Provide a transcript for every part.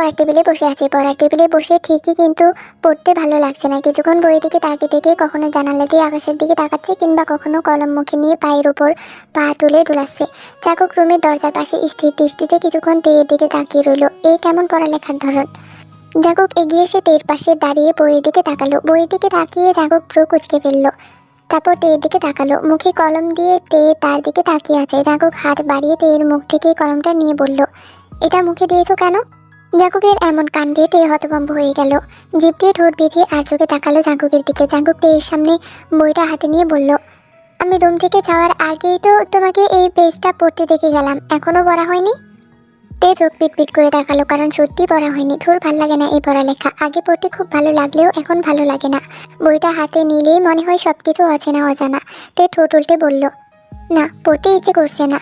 পড়ার টেবিলে বসে আছে। পড়ার টেবিলে বসে ঠিকই, কিন্তু পড়তে ভালো লাগছে না। কিছুক্ষণ বইয়ের দিকে তাকিয়ে থেকে কখনো জানালা দিয়ে আকাশের দিকে তাকাচ্ছে, কিংবা কখনো কলম মুখে নিয়ে পায়ের উপর পা তুলে দুলাচ্ছে। জাঙ্কুক রুমের দরজার পাশে স্থির দৃষ্টিতে কিছুক্ষণ তেয়ের দিকে তাকিয়ে রইল। এই কেমন পড়ালেখার ধরন! জাঙ্কুক এগিয়ে এসে তেয়ের পাশে দাঁড়িয়ে বইয়ের দিকে তাকালো। বইয়ের দিকে তাকিয়ে জাঙ্কুক ভ্রু কুঁচকে ফেলল। তারপর তেয়ের দিকে তাকালো। মুখে কলম দিয়ে তেয়ে তার দিকে তাকিয়ে আছে। জাঙ্কুক হাত বাড়িয়ে তেয়ের মুখ থেকে কলমটা নিয়ে বলল, এটা মুখে দিয়েছো কেন? জাঙ্কুকের এমন কাণ্ডে তেয়ে হতভম্ব হয়ে গেল। জিভ দিয়ে ঠোঁট ভিজিয়ে আর চোখে তাকালো জাঙ্কুকের দিকে। জাঙ্কুক তেয়ের সামনে বইটা হাতে নিয়ে বলল, আমি রুম থেকে যাওয়ার আগেই তো তোমাকে এই পেজটা পড়তে দেখে গেলাম, এখনো পড়া হয়নি? তে চোখ পিটপিট করে তাকালো, কারণ সত্যি পড়া হয়নি। ধুর, ভাল লাগে না এই পড়ালেখা। আগে পড়তে খুব ভালো লাগলেও এখন ভালো লাগে না। বইটা হাতে নিলেই মনে হয় সবকিছু অচেনা অজানা। তে ঠোঁট উল্টে বলল, না, পড়তে ইচ্ছে করছে না।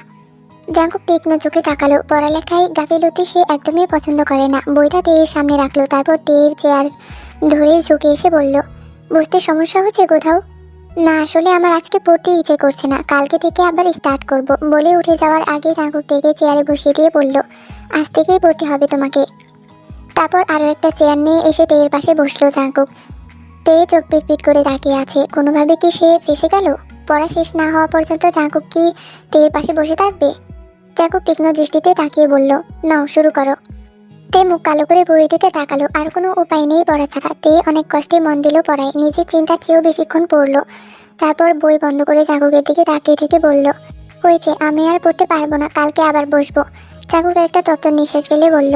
জাঙ্কুক তীক্ষ্ণ চোখে তাকালো। পড়ালেখায় গাফিলতি সে একদমই পছন্দ করে না। বইটা তেয়ের সামনে রাখলো, তারপর তেয়ের চেয়ার ধরে ঝুঁকে এসে বলল, বুঝতে সমস্যা হচ্ছে কোথাও? না, আসলে আমার আজকে পড়তে ইচ্ছে করছে না, কালকে থেকে আবার স্টার্ট করব। বলে উঠে যাওয়ার আগে জাঙ্কুক তেকে চেয়ারে বসিয়ে দিয়ে বলল, আজ থেকেই পড়তে হবে তোমাকে। তারপর আরও একটা চেয়ার নিয়ে এসে তেয়ের পাশে বসলো জাঙ্কুক। তে চোখ পিটপিট করে তাকিয়ে আছে। কোনোভাবে কি সে ফেসে গেল? পড়া শেষ না হওয়া পর্যন্ত জাঙ্কুক কি তেয়ের পাশে বসে থাকবে? জাঙ্কুক তীক্ষ্ণ দৃষ্টিতে তাকিয়ে বলল, নাও, শুরু করো। তে মুখ কালো করে বইয়ের দিকে তাকালো। আর কোনো উপায় নেই পড়া ছাড়া। তে অনেক কষ্টে মন দিল পড়ায়। নিজের চিন্তার চেয়েও বেশিক্ষণ পড়লো। তারপর বই বন্ধ করে জাঙ্কুকের দিকে তাকিয়ে থেকে বলল, হয়েছে, আমি আর পড়তে পারবো না, কালকে আবার বসবো। জাঙ্কুক একটা তপ্ত নিঃশ্বাস ফেলে বলল,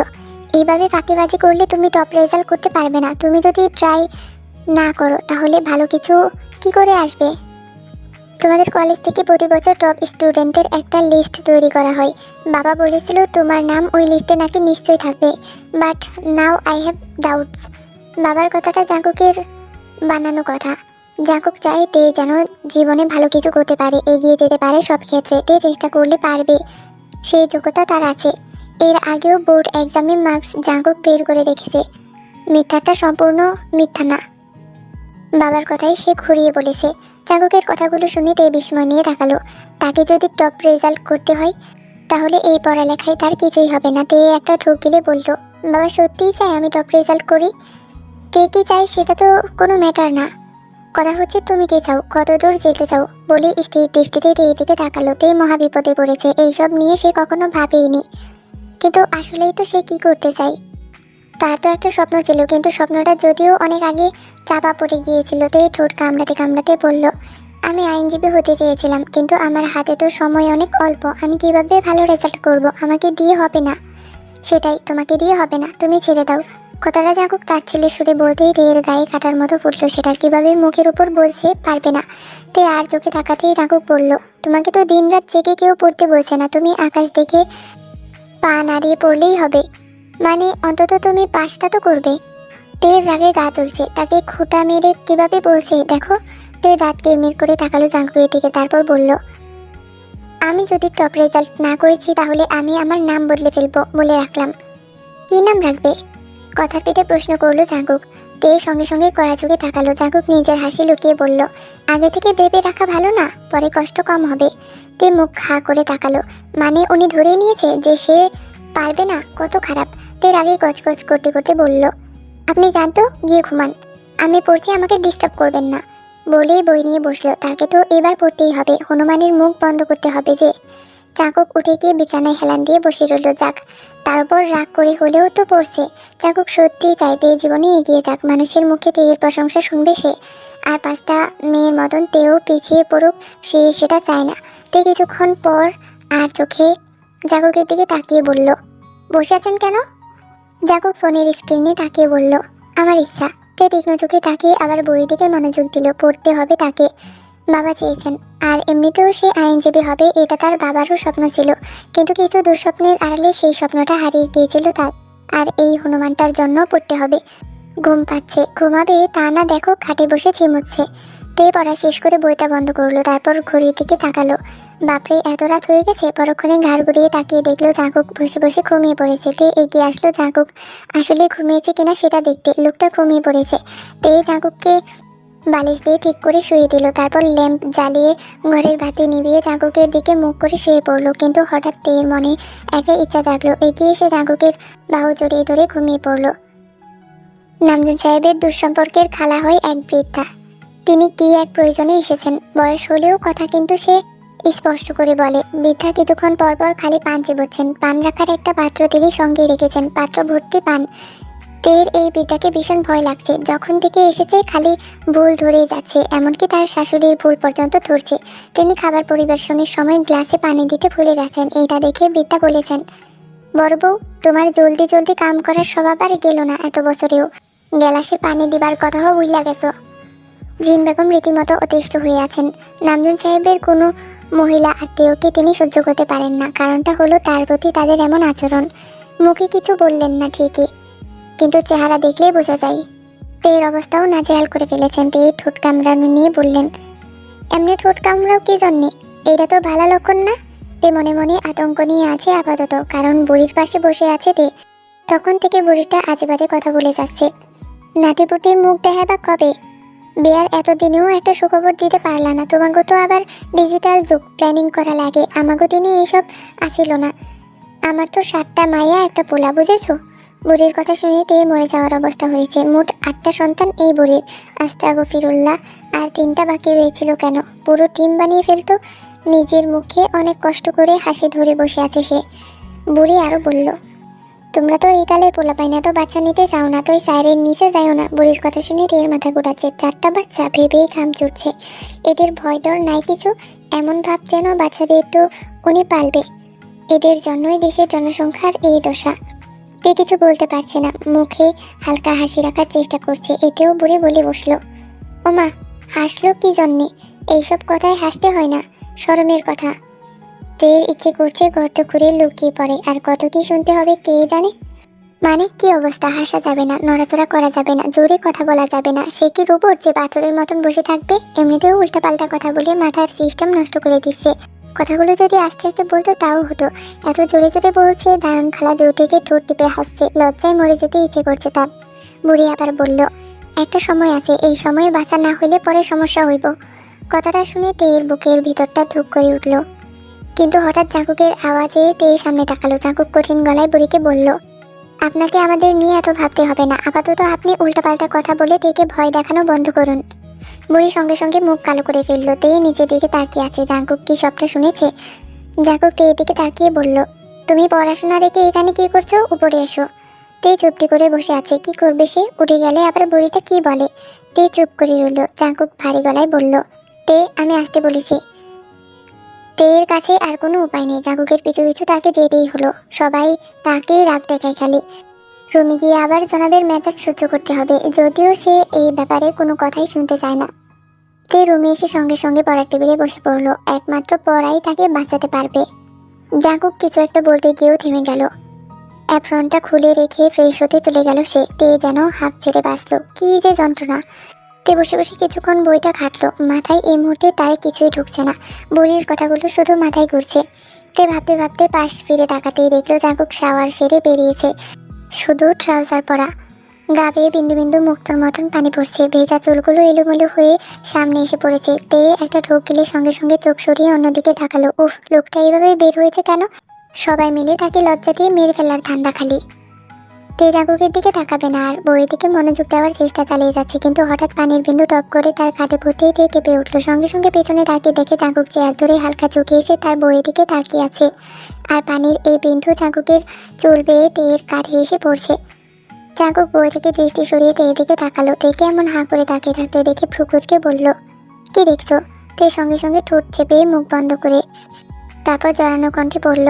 এইভাবে ফাঁকিবাজি করলে তুমি টপ রেজাল্ট করতে পারবে না। তুমি যদি ট্রাই না করো তাহলে ভালো কিছু কি করে আসবে? তোমাদের কলেজ থেকে প্রতি বছর টপ স্টুডেন্টদের একটা লিস্ট তৈরি করা হয়। বাবা বলেছিল তোমার নাম ওই লিস্টে নাকি নিশ্চয়ই থাকবে, but now I have doubts. বাবার কথাটা জাঙ্কুকের বানানো কথা। জাঙ্কুক চায় তে যেন জীবনে ভালো কিছু করতে পারে, এগিয়ে যেতে পারে সব ক্ষেত্রে। তে চেষ্টা করলে পারবে, সেই যোগ্যতা তার আছে। এর আগেও বোর্ড এক্সামের মার্কস জাঙ্কুক বের করে দেখেছে। মিথ্যাটা সম্পূর্ণ মিথ্যা না, বাবার কথাই সে ঘুরিয়ে বলেছে। জাঙ্কুকের কথাগুলো শুনে তে বিস্ময় নিয়ে তাকালো। তাকে যদি টপ রেজাল্ট করতে হয় তাহলে এই পড়ালেখায় তার কিছুই হবে না। তে একটা ঢোক গিলে বলল, বাবা সত্যিই চাই আমি টপ রেজাল্ট করি? কে কি চাই সেটা তো কোনো ম্যাটার না, কথা হচ্ছে তুমি কে চাও, কত দূর যেতে চাও। বলে স্থির দৃষ্টিতে তে দিকে তাকালো। তে মহা বিপদে পড়েছে। এইসব নিয়ে সে কখনো ভাবেইনি, কিন্তু আসলেই তো সে কি করতে চায়। তার তো একটা স্বপ্ন ছিল, কিন্তু স্বপ্নটা যদিও অনেক আগে চাপা পড়ে গিয়েছিল। তে ঠোঁট কামড়াতে কামড়াতে বলল, আমি আইনজীবী হতে চেয়েছিলাম, কিন্তু আমার হাতে তো সময় অনেক অল্প। আমি কিভাবে ভালো রেজাল্ট করব? আমাকে দিয়ে হবে না। সেটাই, তোমাকে দিয়ে হবে না, তুমি ছেড়ে দাও। কথাটা জাঙ্কুক তার ছেলে সুরে বলতেই তেয়ের গায়ে কাটার মতো ফুটলো। সেটা কিভাবে মুখের উপর বলছে পারবে না। তে আর চোখে তাকাতেই জাঙ্কুক বলল, তোমাকে তো দিনরাত জেগে কেউ পড়তে বলছে না, তুমি আকাশ দেখে পা নাড়িয়ে পড়লেই হবে। মানে অন্তত তুমি পাসটা তো করবে। তের রাগে গা চলছে, তাকে খোঁটা মেরে কিভাবে বলছে দেখো। তে দাঁত কিরমির করে তাকালো জাঙ্কুকের দিকে, তারপর বলল, আমি যদি টপ রেজাল্ট না করেছি তাহলে আমি আমার নাম বদলে ফেলবো, বলে রাখলাম। কি নাম রাখবে? কথার পেটে প্রশ্ন করলো জাঙ্কুক। তে সঙ্গে সঙ্গে কড়া চোখে তাকালো। জাঙ্কুক নিজের হাসি লুকিয়ে বলল, আগে থেকে ভেবে রাখা ভালো না, পরে কষ্ট কম হবে। তে মুখ খা করে তাকালো। মানে উনি ধরে নিয়েছে যে সে পারবে না? কত খারাপ। তে আগে গজগজ করতে করতে বলল, আপনি জানতো, গিয়ে ঘুমান, আমি পড়ছি, আমাকে ডিস্টার্ব করবেন না। বলেই বই নিয়ে বসলো। তাকে তো এবার পড়তেই হবে, হনুমানের মুখ বন্ধ করতে হবে যে। জাঙ্কুক উঠে গিয়ে বিছানায় হেলান দিয়ে বসে রইল। যাক, তার উপর রাগ করে হলেও তো পড়ছে। জাঙ্কুক সত্যিই চাইতে জীবনে এগিয়ে যাক, মানুষের মুখে তেয়ের প্রশংসা শুনবে সে। আর 5টা মেয়ের মতন তেও পিছিয়ে পড়ুক, সে সেটা চায় না। তে কিছুক্ষণ পর আর চোখে জাঙ্কুকের দিকে তাকিয়ে বলল, বসে আছেন কেন? জাঙ্কুক ফোনের স্ক্রিনে তাকিয়ে বলল, আমার ইচ্ছা। তে তীক্ষ্ণ চোখে তাকিয়ে আবার বইয়ের দিকে মনোযোগ দিল। পড়তে হবে তাকে, বাবা চেয়েছেন। আর এমনিতেও সে আইনজীবী হবে, এটা তার বাবারও স্বপ্ন ছিল। কিন্তু কিছু দুঃস্বপ্নের আড়ালে সেই স্বপ্নটা হারিয়ে গিয়েছিল তার। আর এই হনুমানটার জন্য পড়তে হবে। ঘুম পাচ্ছে, ঘুমাবে তা না, দেখো খাটে বসে ঝিমুচ্ছে। তে পড়া শেষ করে বইটা বন্ধ করলো। তারপর ঘড়ির দিকে তাকালো। বাপরে, এত রাত হয়ে গেছে। পরক্ষণে ঘাড় ঘুরিয়ে তাকিয়ে দেখলো জাঙ্কুক বসে বসে ঘুমিয়ে পড়েছে। তে এগিয়ে আসলো জাঙ্কুক আসলে ঘুমিয়েছে কিনা সেটা দেখতে। লোকটা ঘুমিয়ে পড়েছে। তে জাঙ্কুককে বালিশ দিয়ে ঠিক করে শুয়ে দিল। তারপর ল্যাম্প জ্বালিয়ে ঘরের বাতি নিভিয়ে জাঙ্কুকের দিকে মুখ করে শুয়ে পড়লো। কিন্তু হঠাৎ তের মনে একটা ইচ্ছা জাগলো। এগিয়ে এসে জাঙ্কুকের বাহু জড়িয়ে ধরে ঘুমিয়ে পড়লো। নামজুন সাহেবের দুঃসম্পর্কের খালা হয় এক বৃদ্ধা। তিনি কি এক প্রয়োজনে এসেছেন। বয়স হলেও কথা কিন্তু সে স্পষ্ট করে বলে। বৃদ্ধা কিছুক্ষণ পরপর খালি পান চিবোচ্ছেন। পান রাখার একটা পাত্র তিনি সঙ্গে রেখেছেন, পাত্র ভর্তি পান। তের এই বৃদ্ধাকে ভীষণ ভয় লাগছে। যখন থেকে এসেছে খালি ভুল ধরেই যাচ্ছে, এমনকি তার শাশুড়ির ভুল পর্যন্ত ধরছে। তিনি খাবার পরিবেশনের সময় গ্লাসে পানি দিতে ভুলে গেছেন। এইটা দেখে বৃদ্ধা বলেছেন, বড় বউ, তোমার জলদি জলদি কাম করার স্বভাব আর গেল না এত বছরেও। গ্লাসে পানি দিবার কথাও ভুইলা গেছো। জিন বেগম রীতিমতো অতিষ্ঠ হয়ে আছেন। নামজুন সাহেবের কোনো মহিলা আত্মীয়কে তিনি সহ্য করতে পারেন না। কারণটা হলো তার প্রতি তাদের এমন আচরণ। মুখে কিছু বললেন না ঠিকই, কিন্তু চেহারা দেখলেই বোঝা যায়। তের অবস্থাও নাজেহাল করে ফেলেছেন। তে ঠোঁট কামড়ানো নিয়ে বললেন, এমনি ঠোঁট কামড়াও কি জন্যে? এটা তো ভালো লক্ষণ না। তে মনে মনে আতঙ্ক নিয়ে আছে আপাতত, কারণ বুড়ির পাশে বসে আছে তে। তখন থেকে বুড়িটা আজে বাজে কথা বলে যাচ্ছে। নাতিপুতির মুখ দেখাবা কবে? বিয়ার এতদিনেও একটা সুখবর দিতে পারলা না। তোমাকে তো আবার ডিজিটাল যুগ, প্ল্যানিং করা লাগে। আমাকে দিনে এইসব আসিল না। আমার তো 7টা মাইয়া একটা পোলা, বুঝেছো? বুড়ির কথা শুনে তে মরে যাওয়ার অবস্থা হয়েছে। মোট 8টা সন্তান এই বুড়ির। আস্তাগফিরুল্লাহ। আর 3টা বাকি রয়েছিল কেন? পুরো টিম বানিয়ে ফেলতো। নিজের মুখে অনেক কষ্ট করে হাসি ধরে বসে আছে সে। বুড়ি আরো বলল, তোমরা তো এই কালের পোলা পাই না, তো বাচ্চা নিতে চাও না, তো ওই সাইরের নিচে যাও না। বুড়ির কথা শুনে টের মাথা ঘোরাচ্ছে। 4টা বাচ্চা ভেবেই ঘাম চড়ছে। এদের ভয় ডর নাই কিছু। এমন ভাব যেন বাচ্চাদের তো উনি পালবে। এদের জন্যই দেশের জনসংখ্যার এই দশা। তে কিছু বলতে পারছে না, মুখে হালকা হাসি রাখার চেষ্টা করছে। এতেও বুড়ি বলে বসলো, ওমা, হাসলো কি জন্যে? এইসব কথায় হাসতে হয় না, শরমের কথা। তের ইচ্ছে করছে গর্ত করে লুকিয়ে পড়ে। আর কত কি শুনতে হবে কে জানে। মানে কি অবস্থা? হাসা যাবে না, নড়াচড়া করা যাবে না, জোরে কথা বলা যাবে না। সে কি রোবট যে পাথরের মতন বসে থাকবে? এমনিতেও উল্টাপাল্টা কথা বলে মাথার সিস্টেম নষ্ট করে দিচ্ছে। কথাগুলো যদি আস্তে আস্তে বলতো তাও হতো। এত জোরে জোরে বলছে, দারুণ খালা দূর থেকে ঠোঁট টিপে হাসছে। লজ্জায় মরে যেতে ইচ্ছে করছে তার। বুড়ি আবার বলল, একটা সময় আছে, এই সময়ে বাঁচা না হইলে পরে সমস্যা হইব। কথাটা শুনে তের বুকের ভিতরটা ধুক করে উঠল। কিন্তু হঠাৎ জাঙ্কুকের আওয়াজে তে সামনে তাকালো। জাঙ্কুক কঠিন গলায় বুড়িকে বলল, আপনাকে আমাদের নিয়ে এত ভাবতে হবে না। আপাতত আপনি উল্টাপাল্টা কথা বলে তেকে ভয় দেখানো বন্ধ করুন। বুড়ি সঙ্গে সঙ্গে মুখ কালো করে ফেললো। তে নিচের দিকে তাকিয়ে আছে। জাঙ্কুক কি সবটা শুনেছে? জাঙ্কুক তের দিকে তাকিয়ে বলল, তুমি পড়াশোনা রেখে এখানে কি করছো? উপরে এসো। তে চুপটি করে বসে আছে। কি করবে সে? উঠে গেলে আবার বুড়িটা কি বলে। তে চুপ করে রইল। জাঙ্কুক ভারী গলায় বলল, তে, আমি আসতে বলেছি। তের কাছে আর কোনো উপায় নেই। জাঙ্কুকের পিছু পিছু তাকে যেতেই হলো। সবাই তাকেই রাগ দেখায় খালি। রুমে গিয়ে আবার জনাবের মেজাজ সহ্য করতে হবে, যদিও সে এই ব্যাপারে কোনো কথাই শুনতে চায় না। তে রুমে এসে সঙ্গে সঙ্গে পড়ার টেবিলে বসে পড়লো। একমাত্র পড়াই তাকে বাঁচাতে পারবে। জাঙ্কুক কিছু একটা বলতে গিয়েও থেমে গেল। অ্যাপ্রনটা খুলে রেখে ফ্রেশ হতে চলে গেল সে। তে যেন হাঁপ ছেড়ে বাঁচলো। কি যে যন্ত্রণা। তে বসে বসে কিছুক্ষণ বইটা ঘাটলো। মাথায় এই মুহূর্তে তার কিছুই ঢুকছে না। বুড়ির কথাগুলো শুধু মাথায় ঘুরছে। তে ভাবতে ভাবতে পাশ ফিরে তাকাতেই দেখলো জাঙ্কুক শাওয়ার সেরে বেরিয়েছে। শুধু ট্রাউজার পরা, গা বেয়ে বিন্দু বিন্দু মুক্তোর মতন পানি পড়ছে। ভেজা চুলগুলো এলোমেলো হয়ে সামনে এসে পড়েছে। তে একটা ঢোক গেলে সঙ্গে সঙ্গে চোখ সরিয়ে অন্যদিকে তাকালো। উফ, লোকটা এইভাবে বের হয়েছে কেন? সবাই মিলে তাকে লজ্জা দিয়ে মেরে ফেলার ধান্দা খালি। তে জাঙ্কুকের দিকে তাকাবে না আর বইয়ের দিকে মনোযোগ দেওয়ার চেষ্টা চালিয়ে যাচ্ছে। কিন্তু হঠাৎ পানির বিন্দু টপ করে তার কাঁধে পড়তেই তে কেঁপে উঠলো। সঙ্গে সঙ্গে পেছনে তাকিয়ে দেখে জাঙ্কুক চেয়ার ধরে হালকা ঝুঁকে এসে তার বইয়ের দিকে তাকিয়ে আছে। আর পানির এই বিন্দু জাঙ্কুকের চুল বেয়ে তের কাঁধে এসে পড়ছে। জাঙ্কুক বই থেকে দৃষ্টি সরিয়ে তের দিকে তাকালো। তেকে এমন হাঁ করে তাকিয়ে থাকতে দেখে ভ্রুকুচকে বলল, কি দেখছো? তে সঙ্গে সঙ্গে ঠোঁট চেপে মুখ বন্ধ করে। তারপর জড়ানো কণ্ঠে বলল,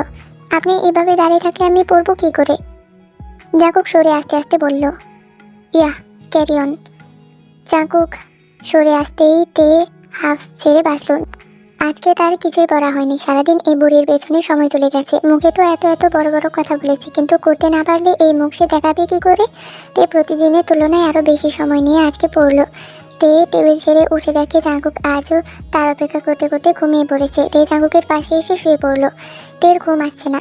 আপনি এভাবে দাঁড়িয়ে থাকলে আমি পড়বো কি করে? জাঙ্কুক সরে আস্তে আস্তে বলল, ইয়া, ক্যারি অন। জাঙ্কুক সরে আসতেই তে হাফ ছেড়ে বাঁচল। আজকে তার কিছুই পড়া হয়নি। সারাদিন এই বুড়ির পেছনে সময় চলে গেছে। মুখে তো এত এত বড় বড় কথা বলেছে, কিন্তু করতে না পারলে এই মুখ সে দেখাবে কি করে? তে প্রতিদিনের তুলনায় আরও বেশি সময় নিয়ে আজকে পড়লো। তে টেবিল ছেড়ে উঠে দেখে জাঙ্কুক আজও তার অপেক্ষা করতে করতে ঘুমিয়ে পড়েছে। তে জাঙ্কুকের পাশে এসে শুয়ে পড়লো। তের ঘুম আসছে না।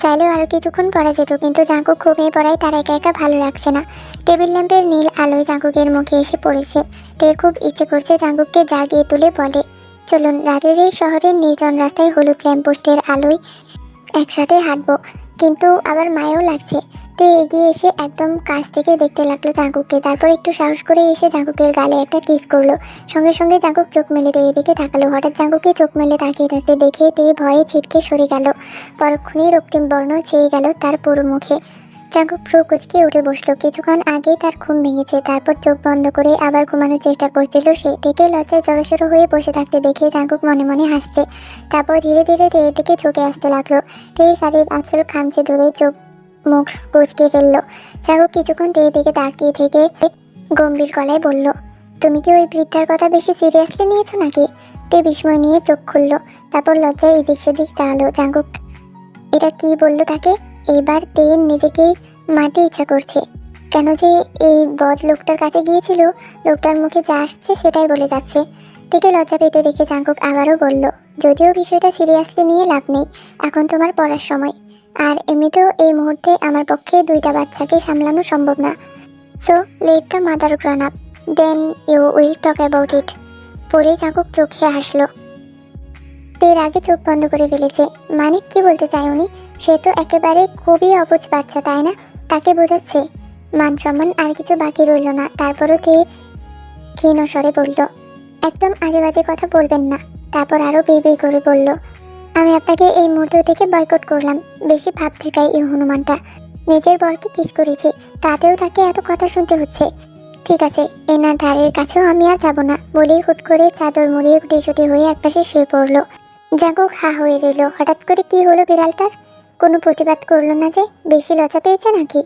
চাইলেও আরো কিছুক্ষণ পড়া যেত, কিন্তু জাঙ্কুক ঘুমিয়ে পড়ায় তার একা একা ভালো লাগছে না। টেবিল ল্যাম্পের নীল আলোয় জাঙ্কুকের মুখে এসে পড়েছে। তের খুব ইচ্ছে করছে জাঙ্কুককে জাগিয়ে তুলে বলে, চলুন রাতের এই শহরের নির্জন রাস্তায় হলুদ ল্যাম্পপোস্টের আলোয় একসাথে হাঁটবো। কিন্তু আবার মায়াও লাগছে। তে এগিয়ে এসে একদম কাছ থেকে দেখতে লাগলো জাঙ্কুককে। তারপর একটু সাহস করে এসে জাঙ্কুকের গালে একটা কিস করলো। সঙ্গে সঙ্গে জাঙ্কুক চোখ মেলে তের দিকে তাকালো। হঠাৎ জাঙ্কুকে চোখ মেলে তাকিয়ে থাকতে দেখে তে ভয়ে ছিটকে সরে গেল। পরক্ষণেই রক্তিম বর্ণ চেয়ে গেল তার পুরো মুখে। জাঙ্কুক ভ্রু কুঁচকে উঠে বসলো। কিছুক্ষণ আগেই তার ঘুম ভেঙেছে। তারপর চোখ বন্ধ করে আবার ঘুমানোর চেষ্টা করছিল সে। তেকে লজ্জায় জড়সড় হয়ে বসে থাকতে দেখে জাঙ্কুক মনে মনে হাসছে। তারপর ধীরে ধীরে তের দিকে ঝুঁকে আসতে লাগলো। তে শাড়ির আঁচল খামচে ধরে চোখ মুখ কুঁচকে ফেললো। জাঙ্কুক কিছুক্ষণ তের দিকে তাকিয়ে থেকে গম্ভীর গলায় বলল, তুমি কি ওই বৃদ্ধার কথা বেশি সিরিয়াসলি নিয়েছো নাকি? তে বিস্ময় নিয়ে চোখ খুললো। তারপর লজ্জায় এদিক সেদিক তাকালো। জাঙ্কুক এটা কি বললো তাকে? এইবার তের নিজেকেই মারতে ইচ্ছা করছে। কেন যে এই বদ লোকটার কাছে গিয়েছিল, লোকটার মুখে যা আসছে সেটাই বলে যাচ্ছে। থেকে লজ্জা পেতে দেখে জাঙ্কুক আবারও বলল, যদিও বিষয়টা সিরিয়াসলি নিয়ে লাভ নেই, এখন তোমার পড়ার সময়। আর এমনিতেও এই মুহূর্তে আমার পক্ষে 2টা বাচ্চাকে সামলানো সম্ভব না। So let the mother grown up, then you will talk about it. পরে জাঙ্কুক চোখে হাসলো। তের আগে চোখ বন্ধ করে ফেলেছে। মানে কি বলতে চায় উনি? সে তো একেবারে খুবই অবুঝ বাচ্চা, তাই না? তাকে বোঝাচ্ছে। মান সম্মান আর কিছু বাকি রইল না। তারপরও তে ক্ষীণ স্বরে বলল, একদম আজে বাজে কথা বলবেন না। তারপর আরও বিড়বিড় করে বলল, আমি আপনাকে এই মুহূর্ত থেকে বয়কট করলাম। বেশি ভাব দেখায় এই হনুমানটা। নিজের বরকে কিস করেছি, তাতেও তাকে এত কথা শুনতে হচ্ছে। ঠিক আছে, এনার ধারের কাছেও আমি আর যাবো না। বলেই হুট করে চাদর মুড়িয়ে গুটিসুটি হয়ে একপাশে শুয়ে পড়লো। জাঙ্কুক হা হয়ে রইল। হঠাৎ করে কি হলো বিড়ালটার? কোনো প্রতিবাদ করলো না যে? বেশি লজ্জা পেয়েছে নাকি?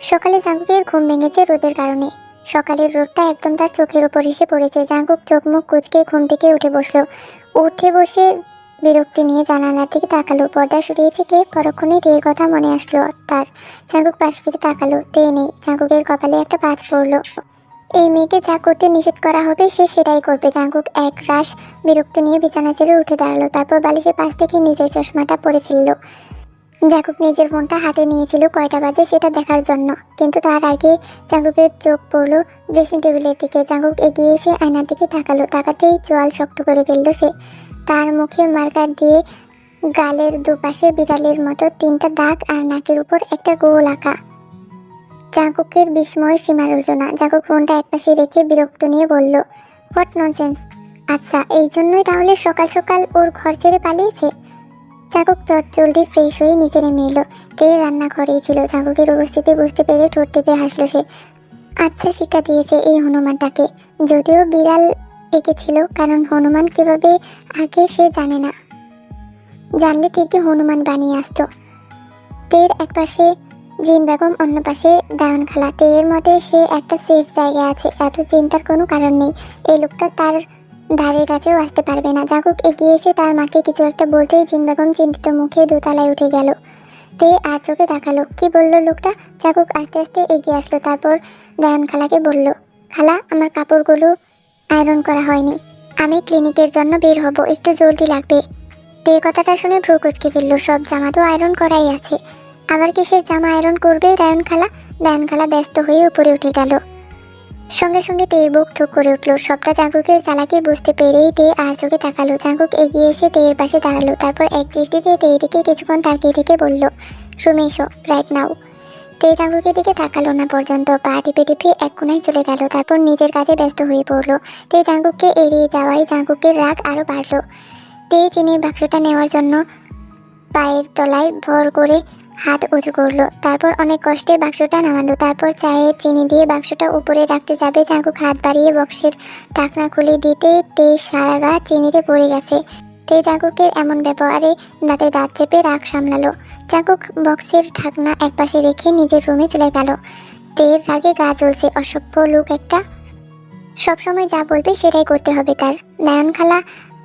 সকালে জাঙ্কুকের ঘুম ভেঙেছে রোদের কারণে। সকালের রোদটা একদম তার চোখের উপর এসে পড়েছে। জাঙ্কুক চোখ মুখ কুঁচকে ঘুম থেকে উঠে বসলো। উঠে বসে বিরক্তি নিয়ে জানালার দিকে তাকালো। পর্দা সরিয়েছে কে? পরক্ষণেই তের কথা মনে আসলো তার। জাঙ্কুক পাশ ফিরে তাকালো। তে নেই। জাঙ্কুকের কপালে একটা ভাঁজ পড়লো। এই মেয়েকে যা করতে নিষেধ করা হবে সে সেটাই করবে। জাঙ্কুক এক রাশ বিরক্তি নিয়ে বিছানা ছেড়ে উঠে দাঁড়ালো। তারপর বালিশের পাশ থেকে নিজের চশমাটা পরে ফেললো। জাঙ্কুক নিজের ফোনটা হাতে নিয়েছিল কয়টা বাজে সেটা দেখার জন্য, কিন্তু তার আগে জাঙ্কুকের চোখ পড়লো ড্রেসিং টেবিলের দিকে। জাঙ্কুক এগিয়ে এসে আয়নার দিকে তাকালো। তাকাতেই চোয়াল শক্ত করে ফেললো সে। তার মুখে মার্কার দিয়ে গালের দুপাশে বিড়ালের মতো 3টা দাগ আর নাকের উপর একটা গোল আঁকা। জাঙ্কুকের বিস্ময়ের সীমা রইল না। জাঙ্কুক ফোনটা একপাশে রেখে বিরক্ত নিয়ে বলল, হোয়াট ননসেন্স। আচ্ছা, এই জন্যই তাহলে সকাল সকাল ওর ঘর ছেড়ে পালিয়েছে? জাঙ্কুক চটজলদি ফ্রেশ হয়ে নিচে নেমে এলো। তে রান্নাঘরেই ছিল। জাঙ্কুকের উপস্থিতি বুঝতে পেরে ঠোঁট টিপে হাসলো সে। আচ্ছা শিক্ষা দিয়েছে এই হনুমানটাকে। যদিও বিড়াল এঁকেছিল, কারণ হনুমান কিভাবে আঁকে সে জানে না। জানলে ঠিকই হনুমান বানিয়ে আসতো। তের এক পাশে জিন বেগম, অন্য পাশে দায়ন খালা। তের মতে সে একটা সেফ জায়গায় আছে। এত চিন্তার কোনো কারণ নেই। এই লোকটা তার ধারের কাছেও আসতে পারবে না। জাঙ্কুক এগিয়ে এসে তার মাকে কিছু একটা বলতেই জিন বেগম চিন্তিত মুখে দোতলায় উঠে গেল। তে আর চোখে তাকালো। কি বলল লোকটা? জাঙ্কুক আস্তে আস্তে এগিয়ে আসলো। তারপর দায়ন খালাকে বলল, খালা, আমার কাপড়গুলো আয়রন করা হয়নি। আমি ক্লিনিকের জন্য বের হব, একটু জলদি লাগবে। তে কথাটা শুনে ভ্রু কুঁচকে ফেলল। সব জামা তো আয়রন করাই আছে, আবার কিসের জামা আয়রন করবে দায়ন খালা? দায়ন খালা ব্যস্ত হয়ে উপরে উঠে গেল। সঙ্গে সঙ্গে তের বুক ধুক করে উঠল। সবটা জাঙ্কুকের চালাকি বুঝতে পেরেই তে আর চোখে তাকালো। জাঙ্কুক এগিয়ে এসে তের পাশে দাঁড়ালো। তারপর এক দৃষ্টিতে তের দিকে কিছুক্ষণ তাকিয়ে থেকে বলল, রুমে এসো, রাইট নাও। তে জাঙ্কুকের দিকে তাকালো না পর্যন্ত। পা টিপে টিপে এক কোণায় চলে গেল। তারপর নিজের কাজে ব্যস্ত হয়ে পড়লো। তে জাঙ্কুককে এড়িয়ে যাওয়ায় জাঙ্কুকের রাগ আরও বাড়ল। তে চিনির বাক্সটা নেওয়ার জন্য পায়ের তলায় ভর করে হাত উঁচু করলো। তারপর অনেক কষ্টে বাক্সটা নামালো। তারপর চায়ের চিনি দিয়ে বাক্সটা উপরে রাখতে যাবে। জাঙ্কুক হাত বাড়িয়ে বক্সের ঢাকনা খুলে দিতে তে সারা গা চিনিতে পড়ে গেছে। তে জাঙ্কুকের এমন ব্যবহারে দাঁতে দাঁত চেপে রাগ সামলালো। জাঙ্কুক বক্সের ঢাকনা একপাশে রেখে নিজের রুমে চলে গেল। তের রাগে গা জ্বলছে। অসভ্য লোক একটা। সবসময় যা বলবে সেটাই করতে হবে তার। নয়ন খালা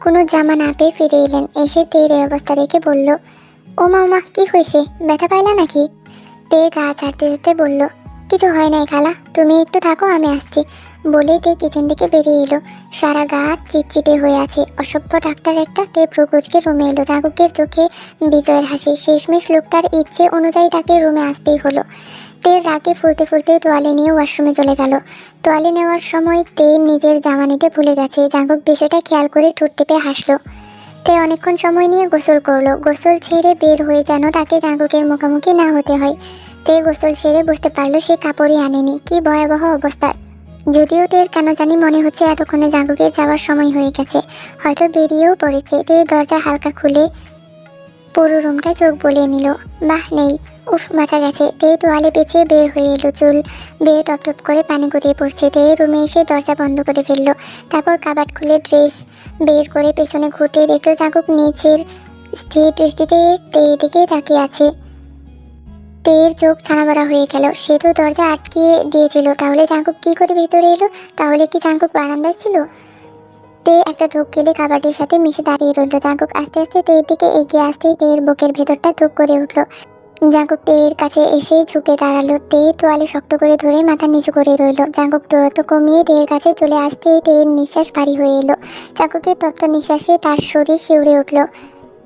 কোনো জামা না পেয়ে ফিরে এলেন। এসে তের এই অবস্থা দেখে বলল, ও মা, কি হয়েছে? ব্যথা পাইলা নাকি? তে গা ছাড়তে যেতে বলল, কিছু হয় নাই খালা, তুমি একটু থাকো, আমি আসছি। বলেই তে কিচেন থেকে বেরিয়ে এলো। সারা গা চিটচিটে হয়ে আছে, অসভ্য ডাক্তার একটা। তে প্রকোচকে রুমে এলো। জাঙ্কুকের চোখে বিজয়ের হাসি। শেষমেশ লোকটার ইচ্ছে অনুযায়ী তাকে রুমে আসতেই হলো। তে রাগে ফুলতে ফুলতে তোয়ালে নিয়ে ওয়াশরুমে চলে গেল। তোয়ালে নেওয়ার সময় তে নিজের জামা নিতে ভুলে গেছে। জাঙ্কুক বিষয়টা খেয়াল করে ঠোঁট টিপে হাসলো। তে অনেকক্ষণ সময় নিয়ে গোসল করলো। গোসল ছেড়ে বের হয়ে যেন তাকে জাঙ্কুকের মুখোমুখি না হতে হয়। তে গোসল সেরে বুঝতে পারলো সে কাপড়ই আনেনি। কি ভয়াবহ অবস্থা! যদিও তের কেন জানি মনে হচ্ছে এতক্ষণে জাঙ্কুকের যাওয়ার সময় হয়ে গেছে, হয়তো বেরিয়েও পড়েছে। তে দরজা হালকা খুলে পুরো রুমটা চোখ বুলিয়ে নিল। বাহ, নেই। উফ, বাঁচা গেছে। তে তোয়ালে পেঁচিয়ে বের হয়ে এলো। চুল বেয়ে টপ টপ করে পানি গড়িয়ে পড়ছে। তে রুমে এসে দরজা বন্ধ করে ফেললো। তারপর কাবাট খুলে ড্রেস বের করে পেছনে ঘুরতে দেখলো জাঙ্কুক নিচের স্থির দৃষ্টিতে তের দিকে তাকিয়ে আছে। তের চোখ ছানাবড়া হয়ে গেল। সে তো দরজা আটকে দিয়েছিল, তাহলে জাঙ্কুক কি করে ভেতরে এলো? তাহলে কি জাঙ্কুক বারান্দায় ছিল? তে একটা ঢোক গেলে কাবাডের সাথে মিশে দাঁড়িয়ে রইল। জাঙ্কুক আস্তে আস্তে তের দিকে এগিয়ে আসতেই তের বুকের ভেতরটা ধুক করে উঠল। জাঙ্কুক তের কাছে এসে ঝুঁকে দাঁড়ালো। তে তোয়ালে শক্ত করে ধরে মাথা নিচু করে রইল। জাঙ্কুক দূরত্ব কমিয়ে তের কাছে চলে আসতেই তের নিঃশ্বাস ভারী হয়ে এলো। জাঙ্কুকের তপ্ত নিঃশ্বাসে তার শরীর শিউরে উঠল।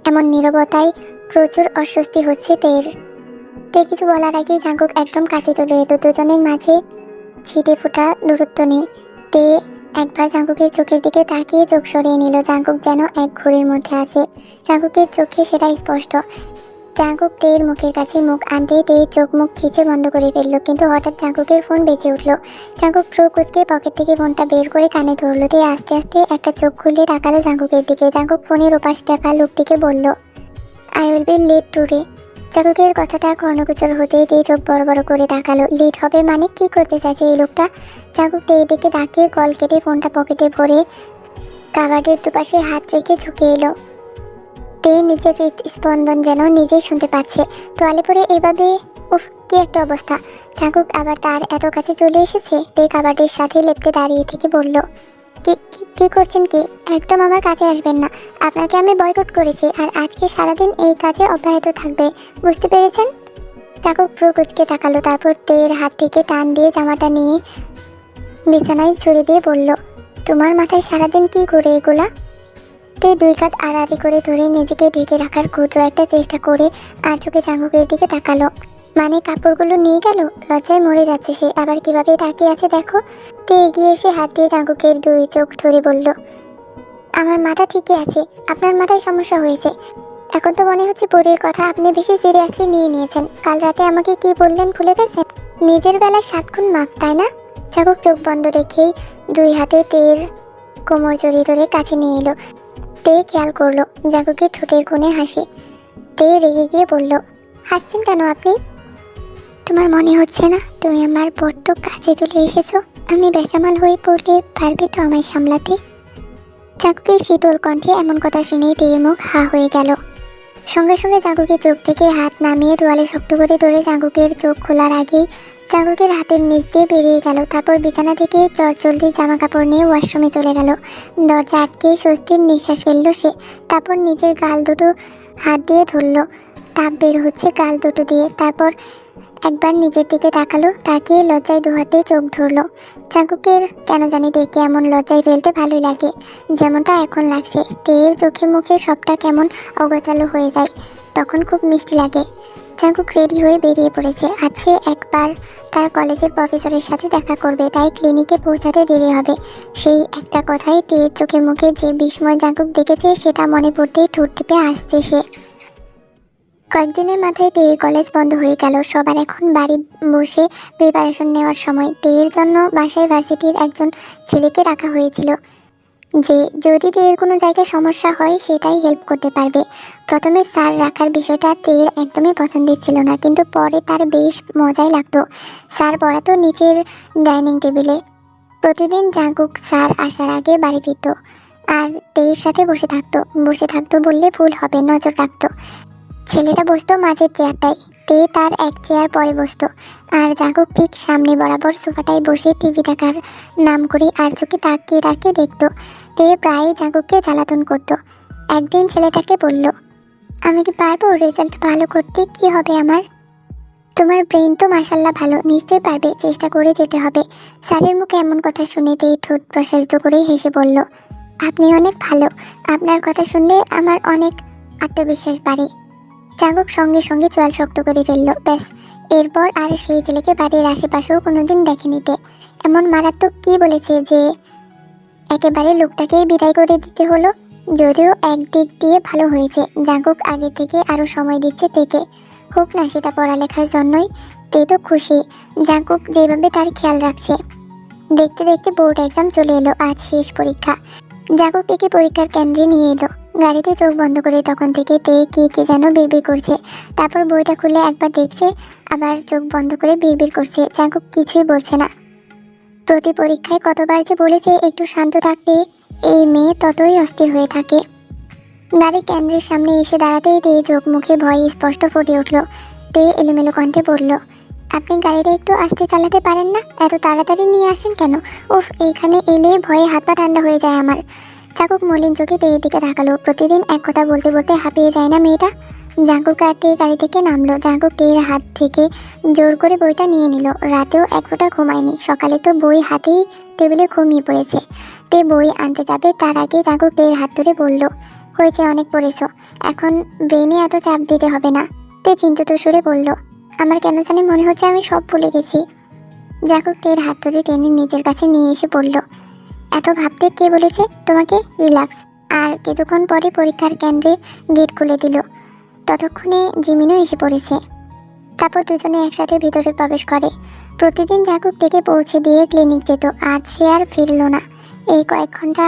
এমন নীরবতায় প্রচুর অস্বস্তি হচ্ছে তের। তে কিছু বলার আগে জাঙ্কুক একদম কাছে চলে এলো। দুজনের মাঝে ছিটে ফোটা দূরত্ব নেই। তে একবার জাঙ্কুকের চোখের দিকে তাকিয়ে চোখ সরিয়ে নিল। জাঙ্কুক যেন এক ঘড়ির মধ্যে আছে। জাঙ্কুকের চোখে সেটা স্পষ্ট। জাঙ্কুক তের মুখের কাছে মুখ আনতেই তে চোখ মুখ খিচে বন্ধ করে ফেলল। কিন্তু হঠাৎ জাঙ্কুকের ফোন বেজে উঠল। জাঙ্কুক ভ্রু কুঁচকে পকেট থেকে ফোনটা বের করে কানে ধরল। তে আস্তে আস্তে একটা চোখ খুলে তাকালো জাঙ্কুকের দিকে। জাঙ্কুক ফোনের ওপাশ দেখা লোকটিকে বলল, I will be late today. জাঙ্কুকের কথাটা কর্ণগোচর হতেই তে চোখ বড় বড় করে তাকালো। লেট হবে মানে? কি করতে চাইছে এই লোকটা? জাঙ্কুক তের দিকে তাকিয়ে কল কেটে ফোনটা পকেটে ভরে কাবার্ডের দুপাশে হাত রেখে ঝুঁকে এলো। তে নিজের হৃদস্পন্দন যেন নিজেই শুনতে পাচ্ছে। তোয়ালে পরে এভাবে, উফ, কি একটা অবস্থা! জাঙ্কুক আবার তার এত কাছে চলে এসেছে। তে কাবার্ডের সাথে লেপটে দাঁড়িয়ে থেকে বলল, কি করছেন? কি? একদম আমার কাছে আসবেন না। আপনাকে আমি বয়কট করেছি, আর আজকে সারাদিন এই কাজে অব্যাহত থাকবে, বুঝতে পেরেছেন? জাঙ্কুক ভ্রু কুঁচকে তাকালো। তারপর তের হাত থেকে টান দিয়ে জামাটা নিয়ে বিছানায় ছড়িয়ে দিয়ে বলল, তোমার মাথায় সারাদিন কি করে এগুলা? তে দুই কাঁধ আড়াআড়ি করে ধরে নিজেকে ঢেকে রাখার ক্ষুদ্র একটা চেষ্টা করে আর চোখে জাঙ্কুকের দিকে তাকালো। মানে কাপড়গুলো নিয়ে গেল? লজ্জায় মরে যাচ্ছে সে। আবার কিভাবে তাকিয়ে আছে দেখো। তে এগিয়ে এসে হাত দিয়ে জাঙ্কুকের দুই চোখ ধরে বলল, আমার মাথা ঠিকই আছে, আপনার মাথায় সমস্যা হয়েছে। এখন তো মনে হচ্ছে পরের কথা আপনি বেশি সিরিয়াসলি নিয়ে নিয়েছেন। কাল রাতে আমাকে কি বললেন ভুলে গেছেন? নিজের বেলায় 7 গুণ মাফ, তাই না? জাঙ্কুক চোখ বন্ধ রেখেই দুই হাতে তের কোমর জড়িয়ে ধরে কাছে নিয়ে এলো। তে খেয়াল করলো জাঙ্কুকের ঠোঁটের কোণে হাসি। তে রেগে গিয়ে বলল, হাসছেন কেন আপনি? তোমার মনে হচ্ছে না তুমি আমার বড্ড কাছে চলে এসেছো? আমি বেসামাল হয়ে পড়লে পারবে তো আমায় সামলাতে? জাঙ্কুকের শীতল কণ্ঠে এমন কথা শুনেই তের মুখ হা হয়ে গেল। সঙ্গে সঙ্গে জাঙ্কুকের চোখ থেকে হাত নামিয়ে তোয়ালে শক্ত করে ধরে জাঙ্কুকের চোখ খোলার আগেই জাঙ্কুকের হাতের নিচ দিয়ে বেরিয়ে গেল। তারপর বিছানা থেকে চটজলদি জামা কাপড় নিয়ে ওয়াশরুমে চলে গেল। দরজা আটকে স্বস্তির নিঃশ্বাস ফেলল সে। তারপর নিজের গাল দুটো হাত দিয়ে ধরল। তাপ বের হচ্ছে গাল দুটো দিয়ে। তারপর একবার নিজের দিকে তাকালো। তাকিয়ে লজ্জায় দুহাতে চোখ ধরল। জাঙ্কুকের কেন জানি দেখে এমন লজ্জায় ফেলতে ভালোই লাগে, যেমনটা এখন লাগছে। তের চোখে মুখে সবটা কেমন অগোছালো হয়ে যায়, তখন খুব মিষ্টি লাগে। জাঙ্কুক রেডি হয়ে বেরিয়ে পড়েছে। আজ সে একবার তার কলেজের প্রফেসরের সাথে দেখা করবে, তাই ক্লিনিকে পৌঁছাতে দেরি হবে। সেই একটা কথাই তের চোখে মুখে যে বিস্ময় জাঙ্কুক দেখেছে সেটা মনে পড়তেই ঠোঁট টিপে আসছে সে। কয়েকদিনের মাথায় তের কলেজ বন্ধ হয়ে গেল। সবার এখন বাড়ি বসে প্রিপারেশন নেওয়ার সময়। তের জন্য বাসায় ভার্সিটির একজন ছেলেকে রাখা হয়েছিল, যে যদি তের কোনো জায়গায় সমস্যা হয় সেটাই হেল্প করতে পারবে। প্রথমে স্যার রাখার বিষয়টা তের একদমই পছন্দের ছিল না, কিন্তু পরে তার বেশ মজাই লাগতো। স্যার পড়াতো নিচের ডাইনিং টেবিলে। প্রতিদিন জাঙ্কুক স্যার আসার আগে বাড়ি ফিরত আর তের সাথে বসে থাকতো বললে ভুল হবে, নজর রাখতো। ছেলেটা বসতো মাঝের চেয়ারটায়, তে তার এক চেয়ার পরে বসতো, আর জাঙ্কুক ঠিক সামনে বরাবর সোফাটায় বসে টিভি দেখার নাম করে আর চোখে তাকিয়ে তাকিয়ে দেখতো। তে প্রায়ই জাঙ্কুককে জ্বালাতন করতো। একদিন ছেলেটাকে বলল, আমি কি পারবো রেজাল্ট ভালো করতে? কি হবে আমার? তোমার ব্রেন তো মাশাল্লাহ ভালো, নিশ্চয়ই পারবে, চেষ্টা করে যেতে হবে। স্যারের মুখে এমন কথা শুনে তে ঠোঁট প্রসারিত করে হেসে বলল, আপনি অনেক ভালো, আপনার কথা শুনলে আমার অনেক আত্মবিশ্বাস বাড়ে। জাঙ্কুক সঙ্গে সঙ্গে চোয়াল শক্ত করে ফেলল। ব্যাস, এরপর আর সেই ছেলেকে বাড়ির আশেপাশেও কোনোদিন দেখেনি তে। এমন মারাত্মক কি বলেছে যে একেবারে লোকটাকেই বিদায় করে দিতে হলো। যদিও একদিক দিয়ে ভালো হয়েছে, জাঙ্কুক আগে থেকে আরো সময় দিচ্ছে তেকে, হোক না সেটা পড়ালেখার জন্যই। তে তো খুশি জাঙ্কুক যেভাবে তার খেয়াল রাখছে। দেখতে দেখতে বোর্ড এক্সাম চলে এলো, আজ শেষ পরীক্ষা। জাঙ্কুক থেকে পরীক্ষার কেন্দ্রে নিয়ে এলো। গাড়িতে চোখ বন্ধ করে তখন থেকে তে কি যেন বিড়বিড় করছে। তারপর বইটা খুলে একবার দেখছে, আবার চোখ বন্ধ করে বিড়বিড় করছে। জাঙ্কুক কিছুই বলছে না। প্রতি পরীক্ষায় কতবার যে বলেছে একটু শান্ত থাকতে, এই মেয়ে ততই অস্থির হয়ে থাকে। গাড়ি কেন্দ্রের সামনে এসে দাঁড়াতেই তে চোখ মুখে ভয় স্পষ্ট ফুটে উঠল। তে এলোমেলো কণ্ঠে বলল, আপনি গাড়িটা একটু আস্তে চালাতে পারেন না? এত তাড়াতাড়ি নিয়ে আসেন কেন? উফ, এইখানে এলে ভয়ে হাত পা ঠান্ডা হয়ে যায় আমার। জাঙ্কুক মলিন চোখে তেয়ের দিকে তাকালো। প্রতিদিন এক কথা বলতে বলতে হাঁপিয়ে যায় না মেয়েটা? জাঙ্কুক আর তে গাড়ি থেকে নামলো। জাঙ্কুক তেয়ের হাত থেকে জোর করে বইটা নিয়ে নিল। রাতেও এক ফোঁটা ঘুমায়নি, সকালে তো বই হাতেই টেবিলে ঘুমিয়ে পড়েছে। তে বই আনতে যাবে তার আগে জাঙ্কুক তেয়ের হাত ধরে বলল, হয়েছে, অনেক পড়েছ, এখন ব্রেনে এত চাপ দিতে হবে না। তে চিন্তিত সুরে বলল, আমার কেন জানি মনে হচ্ছে আমি সব ভুলে গেছি। জাঙ্কুক তেয়ের হাত ধরে টেনে নিজের কাছে নিয়ে এসে বলল, এত ভাবতে কে বলেছে তোমাকে? রিল্যাক্স। আর কিছুক্ষণ পরে পরীক্ষার কেন্দ্রে গেট খুলে দিল। ততক্ষণে জিমিনও এসে পড়েছে। তারপর দুজনে একসাথে ভিতরে প্রবেশ করে। প্রতিদিন জাঙ্কুক থেকে পৌঁছে দিয়ে ক্লিনিক যেত, আজ সে আর ফিরল না। এই কয়েক ঘন্টা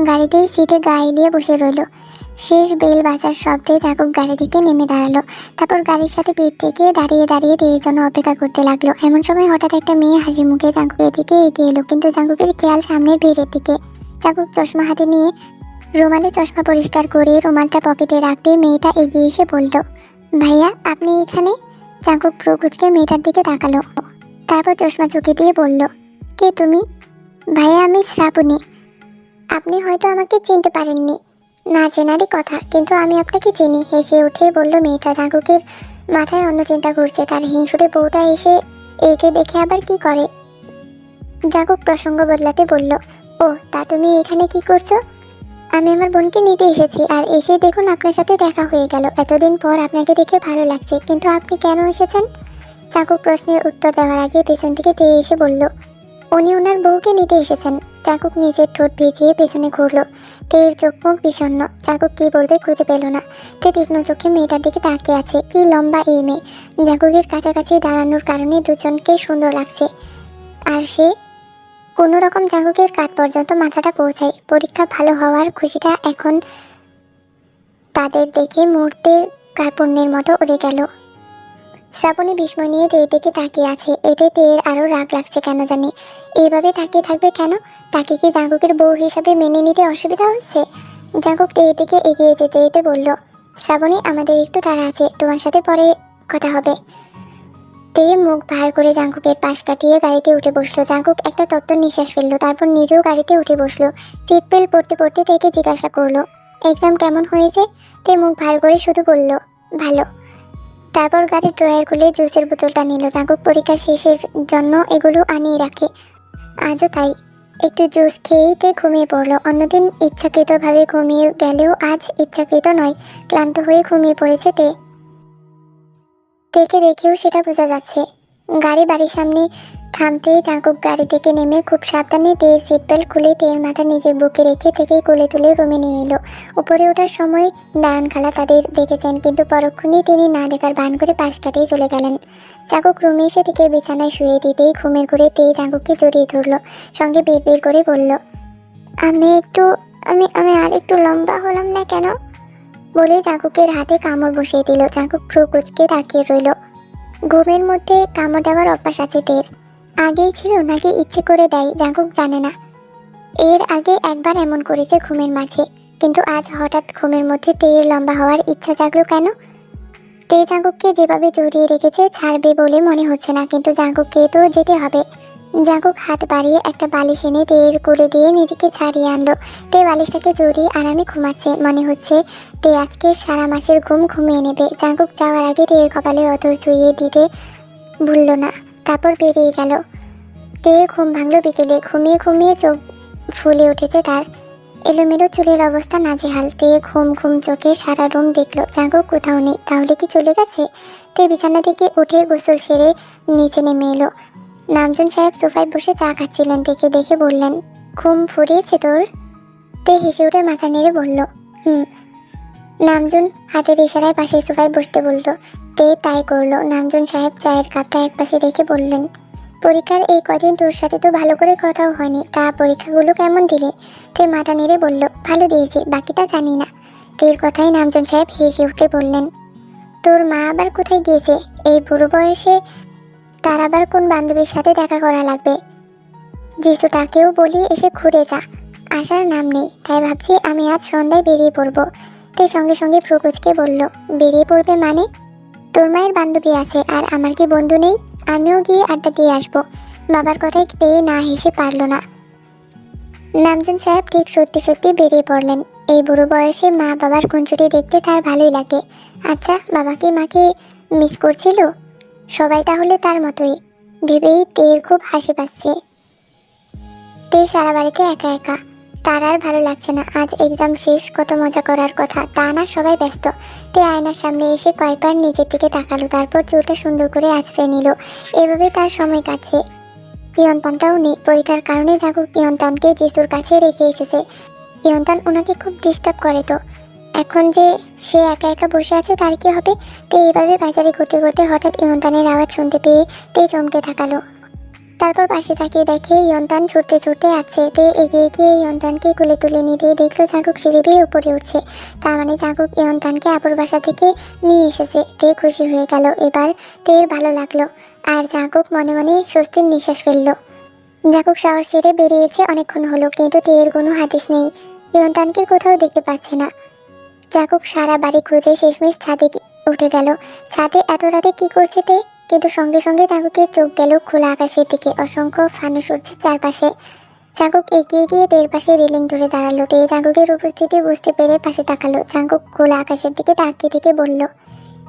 গাড়িতেই সিটে গা এলিয়ে বসে রইল। শেষ বেল বাজার শব্দে জাঙ্কুক গাড়ি থেকে নেমে দাঁড়ালো। তারপর গাড়ির সাথে পিঠ থেকে দাঁড়িয়ে দাঁড়িয়ে তেয়ের জন্য অপেক্ষা করতে লাগলো। এমন সময় হঠাৎ একটা মেয়ে হাসি মুখে জাঙ্কুকের দিকে এগিয়ে এলো, কিন্তু জাঙ্কুকের খেয়াল সামনের ভিড়ের দিকে। জাঙ্কুক চশমা হাতে নিয়ে রুমালে চশমা পরিষ্কার করে রুমালটা পকেটে রাখতে মেয়েটা এগিয়ে এসে বলল, ভাইয়া আপনি এখানে? জাঙ্কুক ভ্রু কুঁচকে মেয়েটার দিকে তাকালো, তারপর চশমা চোখে দিয়ে বলল, কে তুমি? ভাইয়া আমি শ্রাবণী। আপনি হয়তো আমাকে চিনতে পারেননি। না চেনারই কথা, কিন্তু আমি আপনাকে চিনি, হেসে উঠে বলল মেয়েটা। জাঙ্কুকের মাথায় অন্য চিন্তা ঘুরছে, তার হিংসুটে বউটা এসে একে দেখে আবার কি করে। জাঙ্কুক প্রসঙ্গ বদলাতে বলল, ও তা তুমি এখানে কি করছো? আমি আমার বোনকে নিতে এসেছি, আর এসে দেখুন আপনার সাথে দেখা হয়ে গেল। এতদিন পর আপনাকে দেখে ভালো লাগছে, কিন্তু আপনি কেন এসেছেন? জাঙ্কুক প্রশ্নের উত্তর দেওয়ার আগে পেছন থেকে তেয়ে এসে বলল, উনি ওনার বউকে নিতে এসেছেন। জাঙ্কুক নিজের ঠোঁট ভিজিয়ে পেছনে ঘুরল। তেয়ের চোখ মুখ বিষণ্ণ। জাঙ্কুক কি বলবে খুঁজে পেল না। তে তীক্ষ্ণ চোখে মেয়েটার দিকে তাকিয়ে আছে। কি লম্বা এই মেয়ে! জাঙ্কুকের কাছাকাছি দাঁড়ানোর কারণে দুজনকে সুন্দর লাগছে। আর সে কোনো রকম জাঙ্কুকের কাঁধ পর্যন্ত মাথাটা পৌঁছায়। পরীক্ষা ভালো হওয়ার খুশিটা এখন তাদের দেখে মুহূর্তের কার্পণ্যের মতো উড়ে গেল। শ্রাবণী বিস্ময় নিয়ে তেয়ের দিকে তাকিয়ে আছে। এতে তেয়ের আরও রাগ লাগছে কেন জানি। এইভাবে তাকিয়ে থাকবে কেন? তাকে কি জাঙ্কুকের বউ হিসাবে মেনে নিতে অসুবিধা হচ্ছে? জাঙ্কুক তেয়ের দিকে এগিয়ে যেতে যেতে বলল, শ্রাবণী আমাদের একটু তাড়া আছে, তোমার সাথে পরে কথা হবে। তে মুখ ভার করে জাঙ্কুকের পাশ কাটিয়ে গাড়িতে উঠে বসলো। জাঙ্কুক একটা তপ্ত নিঃশ্বাস ফেললো, তারপর নিজেও গাড়িতে উঠে বসলো। সিট বেল্ট পড়তে পড়তে তেকে জিজ্ঞাসা করলো, এক্সাম কেমন হয়েছে? তে মুখ ভার করে শুধু বলল, ভালো। তারপর গাড়ির ড্রয়ার খুলে জুসের বোতলটা নিল। জাঙ্কুক পরীক্ষা শেষের জন্য এগুলো আনিয়ে রাখে, আজও তাই। একটু জুস খেয়েই তে ঘুমিয়ে পড়লো। অন্যদিন ইচ্ছাকৃতভাবে ঘুমিয়ে গেলেও আজ ইচ্ছাকৃত নয়, ক্লান্ত হয়ে ঘুমিয়ে পড়েছে তে। তেকে দেখেও সেটা বোঝা যাচ্ছে। গাড়ি বাড়ির সামনে থামতেই জাঙ্কুক গাড়ি থেকে নেমে খুব সাবধানে তেয়ের সিট বেল্ট খুলে তেয়ের মাথা নিজের বুকে রেখে থেকে কোলে তুলে রুমে নিয়ে এলো। উপরে ওঠার সময় দায়ন খালা তাদের দেখেছেন, কিন্তু পরক্ষণেই তিনি না দেখার ভান করে পাশ কাটিয়ে চলে গেলেন। জাঙ্কুক রুমে এসে থেকে বিছানায় শুয়ে দিতেই ঘুমের ঘুরে তেয়ে জাঙ্কুককে জড়িয়ে ধরল, সঙ্গে বিড়বিড় করে বলল, আমি আর একটু লম্বা হলাম না কেন? বলে জাঙ্কুকের হাতে কামড় বসিয়ে দিল। জাঙ্কুক ভ্রু কুঁচকে তাকিয়ে রইল। ঘুমের মধ্যে কামড় দেওয়ার অভ্যাস আছে তের। আগেই ছিল নাকি ইচ্ছে করে দেয় জাঙ্কুক জানে না। এর আগে একবার এমন করেছে ঘুমের মাঝে, কিন্তু আজ হঠাৎ ঘুমের মধ্যে তেয়ের লম্বা হওয়ার ইচ্ছা জাগলো কেন? তে জাঙ্কুককে যেভাবে জড়িয়ে রেখেছে ছাড়বে বলে মনে হচ্ছে না, কিন্তু জাঙ্কুককে তো যেতে হবে। জাঙ্কুক হাত বাড়িয়ে একটা বালিশ এনে তেয়ের কোলে দিয়ে নিজেকে ছাড়িয়ে আনলো। তে বালিশটাকে জড়িয়ে আরামে ঘুমাচ্ছে। মনে হচ্ছে তে আজকে সারা মাসের ঘুম ঘুমিয়ে নেবে। জাঙ্কুক যাওয়ার আগে তেয়ের কপালে অধর ছুঁয়ে দিতে ভুলল না। তারপর বেরিয়ে গেল। তে ঘুম ভাঙল বিকেলে। ঘুমিয়ে ঘুমিয়ে চোখ ফুলে উঠেছে তার। এলোমেলো চুলের অবস্থা নাজেহাল। তে ঘুম ঘুম চোখে সারা রুম দেখলো, জাগো কোথাও নেই। তাহলে কি চলে গেছে? তে বিছানা থেকে উঠে গোসল সেরে নিচে নেমে এলো। নামজন সাহেব সোফায় বসে চা খাচ্ছিলেন। তেকে দেখে বললেন, ঘুম ফুরিয়েছে তোর? তে হেসে উঠে মাথা নেড়ে বলল, হুম। নামজন হাতের ইশারায় পাশের সোফায় বসতে বলল। তে তাই করলো। নামজন সাহেব চায়ের কাপটা একপাশে রেখে বললেন, পরীক্ষার এই কদিন তোর সাথে তো ভালো করে কথাও হয়নি, তা পরীক্ষাগুলো কেমন দিলে? তে মাথা নেড়ে বলল, ভালো দিয়েছি, বাকিটা জানি না। তের কথাই নামজন সাহেব হেসে উঠে বললেন, তোর মা আবার কোথায় গিয়েছে এই বুড়ো বয়সে? তার আবার কোন বান্ধবীর সাথে দেখা করা লাগবে? যিশুটাকেও বলি এসে ঘুরে যা, আসার নাম নেই। তাই ভাবছি আমি আজ সন্ধ্যায় বেরিয়ে পড়বো। তে সঙ্গে সঙ্গে প্রকোচকে বলল, বেরিয়ে পড়বে মানে? তোর মায়ের বান্ধবী আছে আর আমার কি বন্ধু নেই? আমিও গিয়ে আড্ডা দিয়ে আসবো। বাবার কথায় তে না হেসে পারল না। নামজন সাহেব ঠিক সত্যি সত্যি বেরিয়ে পড়লেন। এই বুড়ো বয়সে মা বাবার খুনসুটি দেখতে তার ভালোই লাগে। আচ্ছা, বাবাকে মাকে মিস করছিল? সবাই তাহলে তার মতোই ভেবেই তের খুব হাসি পাচ্ছে। তে সারা বাড়িতে একা একা। তার আর ভালো লাগছে না। আজ এক্সাম শেষ, কত মজা করার কথা, তা না সবাই ব্যস্ত। তে আয়নার সামনে এসে কয়েকবার নিজের দিকে তাকালো, তারপর চুলটা সুন্দর করে আঁচড়ে নিল। এভাবে তার সময় কাটছে। ইয়ন্তানটাও নেই। পরীক্ষার কারণে জাগো ইয়ন্তানকে যিশুর কাছে রেখে এসেছে। ইয়ন্তান ওনাকে খুব ডিস্টার্ব করে। তো এখন যে সে একা একা বসে আছে তার কি হবে? তে এইভাবে বাজারে ঘুরতে ঘুরতে হঠাৎ ইয়ন্তানের আওয়াজ শুনতে পেয়ে তে চমকে থাকালো। তারপর পাশে তাকিয়ে দেখে ইয়ন্তান ছুটতে ছুটতে আছে। তে এগিয়ে গিয়ে ইয়ন্তানকে কোলে তুলে নিতে দেখলো জাগুক সিঁড়ি বেয়ে উপরে উঠছে। তার মানে জাগুক ইয়ন্তানকে আপুর বাসা থেকে নিয়ে এসেছে। তে খুশি হয়ে গেল। এবার তের ভালো লাগলো। আর জাগুক মনে মনে স্বস্তির নিঃশ্বাস ফেললো। জাগুক সাহস ছেড়ে বেরিয়েছে অনেকক্ষণ হলো, কিন্তু তের কোনো হাদিস নেই। ইয়ন্তানকে কোথাও দেখতে পাচ্ছে না। জাগুক সারা বাড়ি খুঁজে শেষমেশ ছাদে উঠে গেল। ছাদে এত রাতে কি করছে তে? কিন্তু সঙ্গে সঙ্গে জাগুকের চোখ গেল খোলা আকাশের দিকে। অসংখ্য ফানুস উঠছে চারপাশে। জাগুক এগিয়ে গিয়ে তের পাশে রেলিং ধরে দাঁড়ালো। তে জাগুকের উপস্থিতি বুঝতে পেরে পাশে তাকালো। জাগুক খোলা আকাশের দিকে তাকিয়ে থেকে বলল,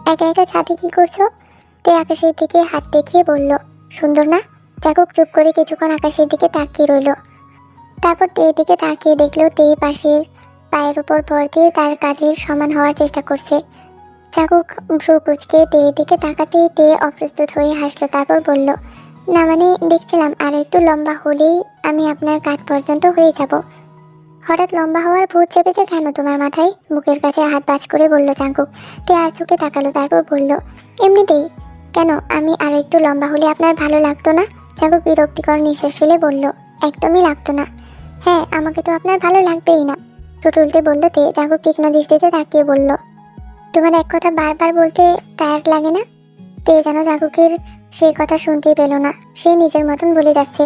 একা একা ছাদে কি করছো? তে আকাশের দিকে হাত দেখিয়ে বলল, সুন্দর না? জাগুক চুপ করে কিছুক্ষণ আকাশের দিকে তাকিয়ে রইল। তারপর তের দিকে তাকিয়ে দেখলো তে পাশের পায়ের উপর ভর দিয়ে তার কাঁধের সমান হওয়ার চেষ্টা করছে। জাগুক ভ্রু কুঁচকে তের দিকে তাকাতেই তে অপ্রস্তুত হয়ে হাসলো। তারপর বলল, না মানে দেখছিলাম আর একটু লম্বা হলেই আমি আপনার কাঁধ পর্যন্ত হয়ে যাব। হঠাৎ লম্বা হওয়ার ভূত চেপেছে কেন তোমার মাথায়? বুকের কাছে হাত বাজ করে বলল জাগুক। তে আর চোখে তাকালো। তারপর বলল, এমনিতেই। কেন, আমি আরো একটু লম্বা হলে আপনার ভালো লাগতো না? জাগুক বিরক্তিকর নিঃশ্বাস ফেলে বলল, একদমই লাগতো না। হ্যাঁ, আমাকে তো আপনার ভালো লাগবেই না। ঠোঁট উল্টে বলল তে। জাগুক তীক্ষ্ণ দৃষ্টিতে তাকিয়ে বলল, তোমার এক কথা বারবার বলতে টায়ার্ড লাগে না? তে যেন জাগুকের সেই কথা শুনতেই পেল না। সে নিজের মতন বলে যাচ্ছে,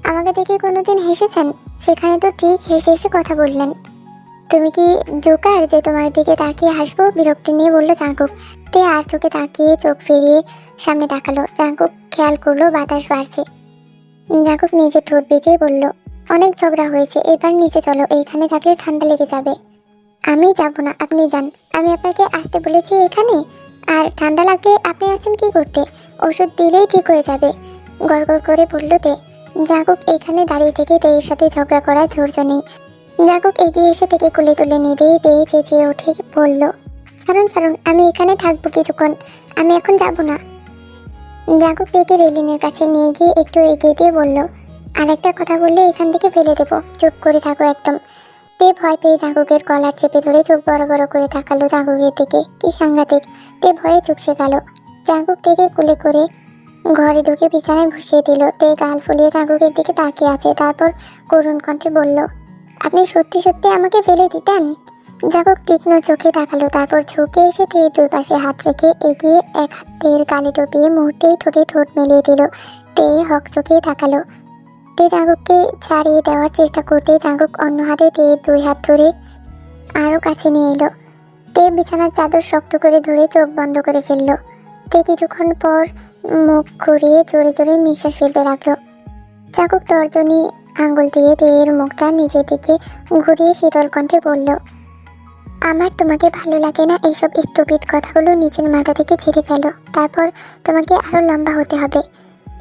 আমাকে দেখে কোনোদিন হেসেছেন? সেখানে তো ঠিক হেসে হেসে কথা বললেন। তুমি কি জোকার যে তোমার দিকে তাকিয়ে হাসবো? বিরক্তি নিয়ে বলল জাগুক। তে আর চোখে তাকিয়ে চোখ ফিরিয়ে সামনে তাকালো। জাগুক খেয়াল করলো বাতাস বাড়ছে। জাগুক নিজের ঠোঁট ভিজিয়ে বলল, অনেক ঝগড়া হয়েছে, এবার নিচে চলো, এইখানে থাকলে ঠান্ডা লেগে যাবে। আমি যাব না, আপনি যান। আমি আপনাকে আসতে বলেছি এখানে, আর ঠান্ডা লাগলে আপনি আছেন কি করতে? ওষুধ দিলেই ঠিক হয়ে যাবে, গড়গড় করে বলল তে। জাগুক এখানে দাঁড়িয়ে থেকে তেয়ের সাথে ঝগড়া করার ধৈর্য নেই। জাগুক এগিয়ে এসে থেকে কোলে তুলে নিতেই তে চেঁচিয়ে উঠে বলল, ছাড়ুন ছাড়ুন, আমি এখানে থাকবো কিছুক্ষণ, আমি এখন যাব না। জাগুক তেকে রেলিংয়ের কাছে নিয়ে গিয়ে একটু এগিয়ে দিয়ে বলল, আর একটা কথা বললে এখান থেকে ফেলে দেবো, চুপ করে থাকো একদম। তে ভয় পেয়ে জাগুকের কলার চেপে ধরে চোখ বড় বড় করে তাকালো জাগুকের দিকে। কি সাংঘাতিক! তে ভয়ে চুপসে গেল। জাগুক থেকে কুলে করে ঘরে ঢুকে বিছানায় বসিয়ে দিল। তে গাল ফুলিয়ে জাগুকের দিকে তাকিয়ে আছে। তারপর করুণ কণ্ঠে বলল, আপনি সত্যি সত্যি আমাকে ফেলে দিতেন? জাগুক তীক্ষ্ণ চোখে তাকালো। তারপর ঝুঁকে এসে তের দুই পাশে হাত রেখে এগিয়ে এক হাত তের গালে টপিয়ে মুহূর্তেই ঠোঁটে ঠোঁট মিলিয়ে দিল। তে হক চোখে তাকালো। তে জাগুককে ছাড়িয়ে দেওয়ার চেষ্টা করতে জাগুক অন্য হাতে তের দুই হাত ধরে আরও কাছে নিয়ে এলো। তে বিছানার চাদর শক্ত করে ধরে চোখ বন্ধ করে ফেললো। তে কিছুক্ষণ পর মুখ ঘুরিয়ে জোরে জোরে নিঃশ্বাস ফেলতে লাগলো। জাগুক তর্জনী আঙ্গুল দিয়ে তের মুখটা নিজের দিকে ঘুরিয়ে শীতল কণ্ঠে বলল, আমার তোমাকে ভালো লাগে না, এইসব স্টুপিড কথাগুলো নিজের মাথা থেকে ঝেড়ে ফেলো। তারপর তোমাকে আরো লম্বা হতে হবে।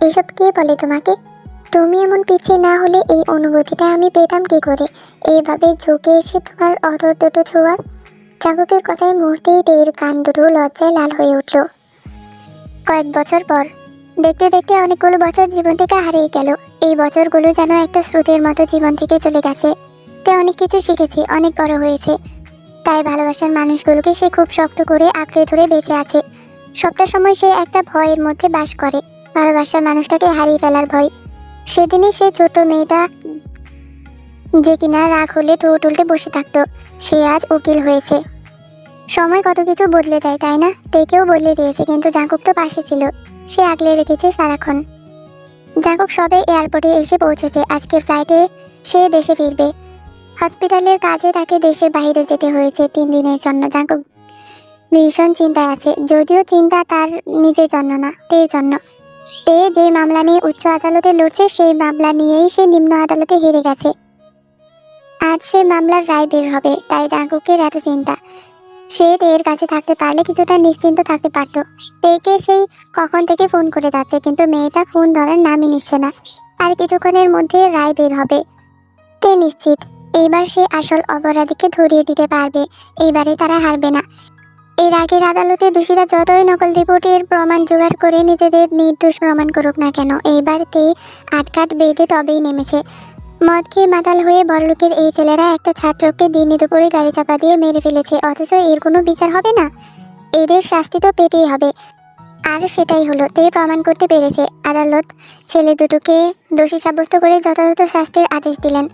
এইসব কে বলে তোমাকে? তুমি এমন পিছিয়ে না হলে এই অনুভূতিটা আমি পেতাম কি করে? এইভাবে ঝুঁকে এসে তোমার অধর দুটো ছোঁয়ার। চাকুকের কথায় মুহূর্তেই তের কান দুটো লজ্জায় লাল হয়ে উঠল। কয়েক বছর পর, দেখতে দেখতে অনেকগুলো বছর জীবন থেকে হারিয়ে গেল। এই বছরগুলো যেন একটা স্রোতের মতো জীবন থেকে চলে গেছে। তে অনেক কিছু শিখেছি, অনেক বড় হয়েছে। তাই ভালোবাসার মানুষগুলোকে সে খুব শক্ত করে আঁকড়ে ধরে বেঁচে আছে। সবটা সময় সে একটা ভয়ের মধ্যে বাস করে, ভালোবাসার মানুষটাকে হারিয়ে ফেলার ভয়। সেদিনই সে ছোট মেয়েটা যে কিনা রাগ হলে ঠোঁট উল্টে বসে থাকতো, সে আজ উকিল হয়েছে। সময় কত কিছু বদলে দেয়, তাই না? তেকেও বদলে দিয়েছে, কিন্তু জাঙ্কুক তো পাশে ছিল। সে আগলে রেখেছে সারাক্ষণ। জাঙ্কুক সবে এয়ারপোর্টে এসে পৌঁছেছে। আজকের ফ্লাইটে সে দেশে ফিরবে। হসপিটালের কাজে তাকে দেশের বাইরে যেতে হয়েছে 3 দিনের জন্য। জাঙ্কুক ভীষণ চিন্তায় আছে, যদিও চিন্তা তার নিজের জন্য না, তের জন্য। তে যে মামলা নিয়ে উচ্চ আদালতে লড়ছে, সেই মামলা নিয়েই সে নিম্ন আদালতে হেরে গেছে। আজ সে মামলার রায় বের হবে, তাই জাঙ্কুকের এত চিন্তা। সে তের কাছে থাকতে পারলে কিছুটা নিশ্চিন্ত থাকতে পারত। তেকে সেই কখন থেকে ফোন করে যাচ্ছে, কিন্তু মেয়েটা ফোন ধরার নামই নিচ্ছে না। আর কিছুক্ষণের মধ্যে রায় বের হবে। তে নিশ্চিত, এইবার সে আসল অপরাধীকে ধরিয়ে দিতে পারবে। এইবারে তারা হারবে না। এর আগের আদালতে দোষীরা যতই নকল রিপোর্টের প্রমাণ জোগাড় করে নিজেদের নির্দোষ প্রমাণ করুক না কেন, এইবার তে আটকাট বেঁধে তবেই নেমেছে। মদ খেয়ে মাতাল হয়ে বড়লোকের এই ছেলেরা একটা ছাত্রকে দিনে দুপুরে গাড়ি চাপা দিয়ে মেরে ফেলেছে, অথচ এর কোনো বিচার হবে না। এদের শাস্তি তো পেতেই হবে। আর সেটাই হলো, তে প্রমাণ করতে পেরেছে। আদালত ছেলে দুটোকে দোষী সাব্যস্ত করে যথাযথ শাস্তির আদেশ দিলেন।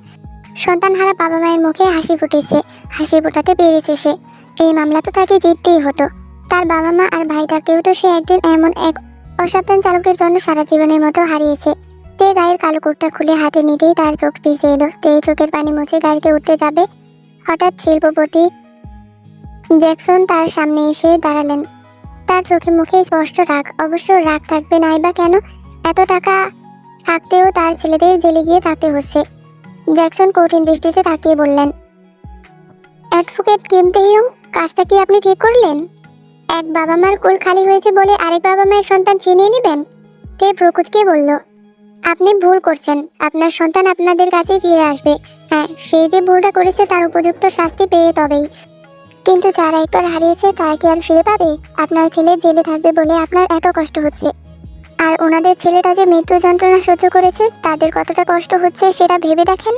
সন্তানহারা বাবা মায়ের মুখে হাসি ফুটেছে, হাসি ফোটাতে পেরেছে সে। এই মামলা তো তাকে জিততেই হতো। তার বাবা মা আর ভাইটাকেও তো সে একদিন এমন এক অসাবধান চালকের জন্য সারা জীবনের মতো হারিয়েছে। তে গায়ের কালো কোটটা খুলে হাতে নিতেই তার চোখ ভিজে এলো। তে চোখের পানি মুছে গাড়িতে উঠতে যাবে, হঠাৎ শিল্পপতি জ্যাকসন তার সামনে এসে দাঁড়ালেন। তার চোখে মুখে স্পষ্ট রাগ। অবশ্য রাগ থাকবে নাই বা কেন, এত টাকা থাকতেও তার ছেলেদের জেলে গিয়ে থাকতে হচ্ছে। জ্যাকসন কঠিন দৃষ্টিতে তাকিয়ে বললেন, অ্যাডভোকেট কিম তেহিয়ং, কাজটা কি আপনি ঠিক করলেন? এক বাবা মার কোল খালি হয়েছে বলে আরেক বাবা মায়ের সন্তান ছিনিয়ে নেবেন? তে প্রকুচকে বলল, আপনি ভুল করছেন। আপনার সন্তান আপনাদের কাছে ফিরে আসবে। হ্যাঁ, সেই যে ভুলটা করেছে তার উপযুক্ত শাস্তি পেয়ে তবেই। কিন্তু যারা একবার হারিয়েছে তারা কি আর ফিরে পাবে? আপনার ছেলে জেলে থাকবে বলে আপনার এত কষ্ট হচ্ছে, আর ওনাদের ছেলেটা যে মৃত্যু যন্ত্রণা সহ্য করেছে, তাদের কতটা কষ্ট হচ্ছে সেটা ভেবে দেখেন।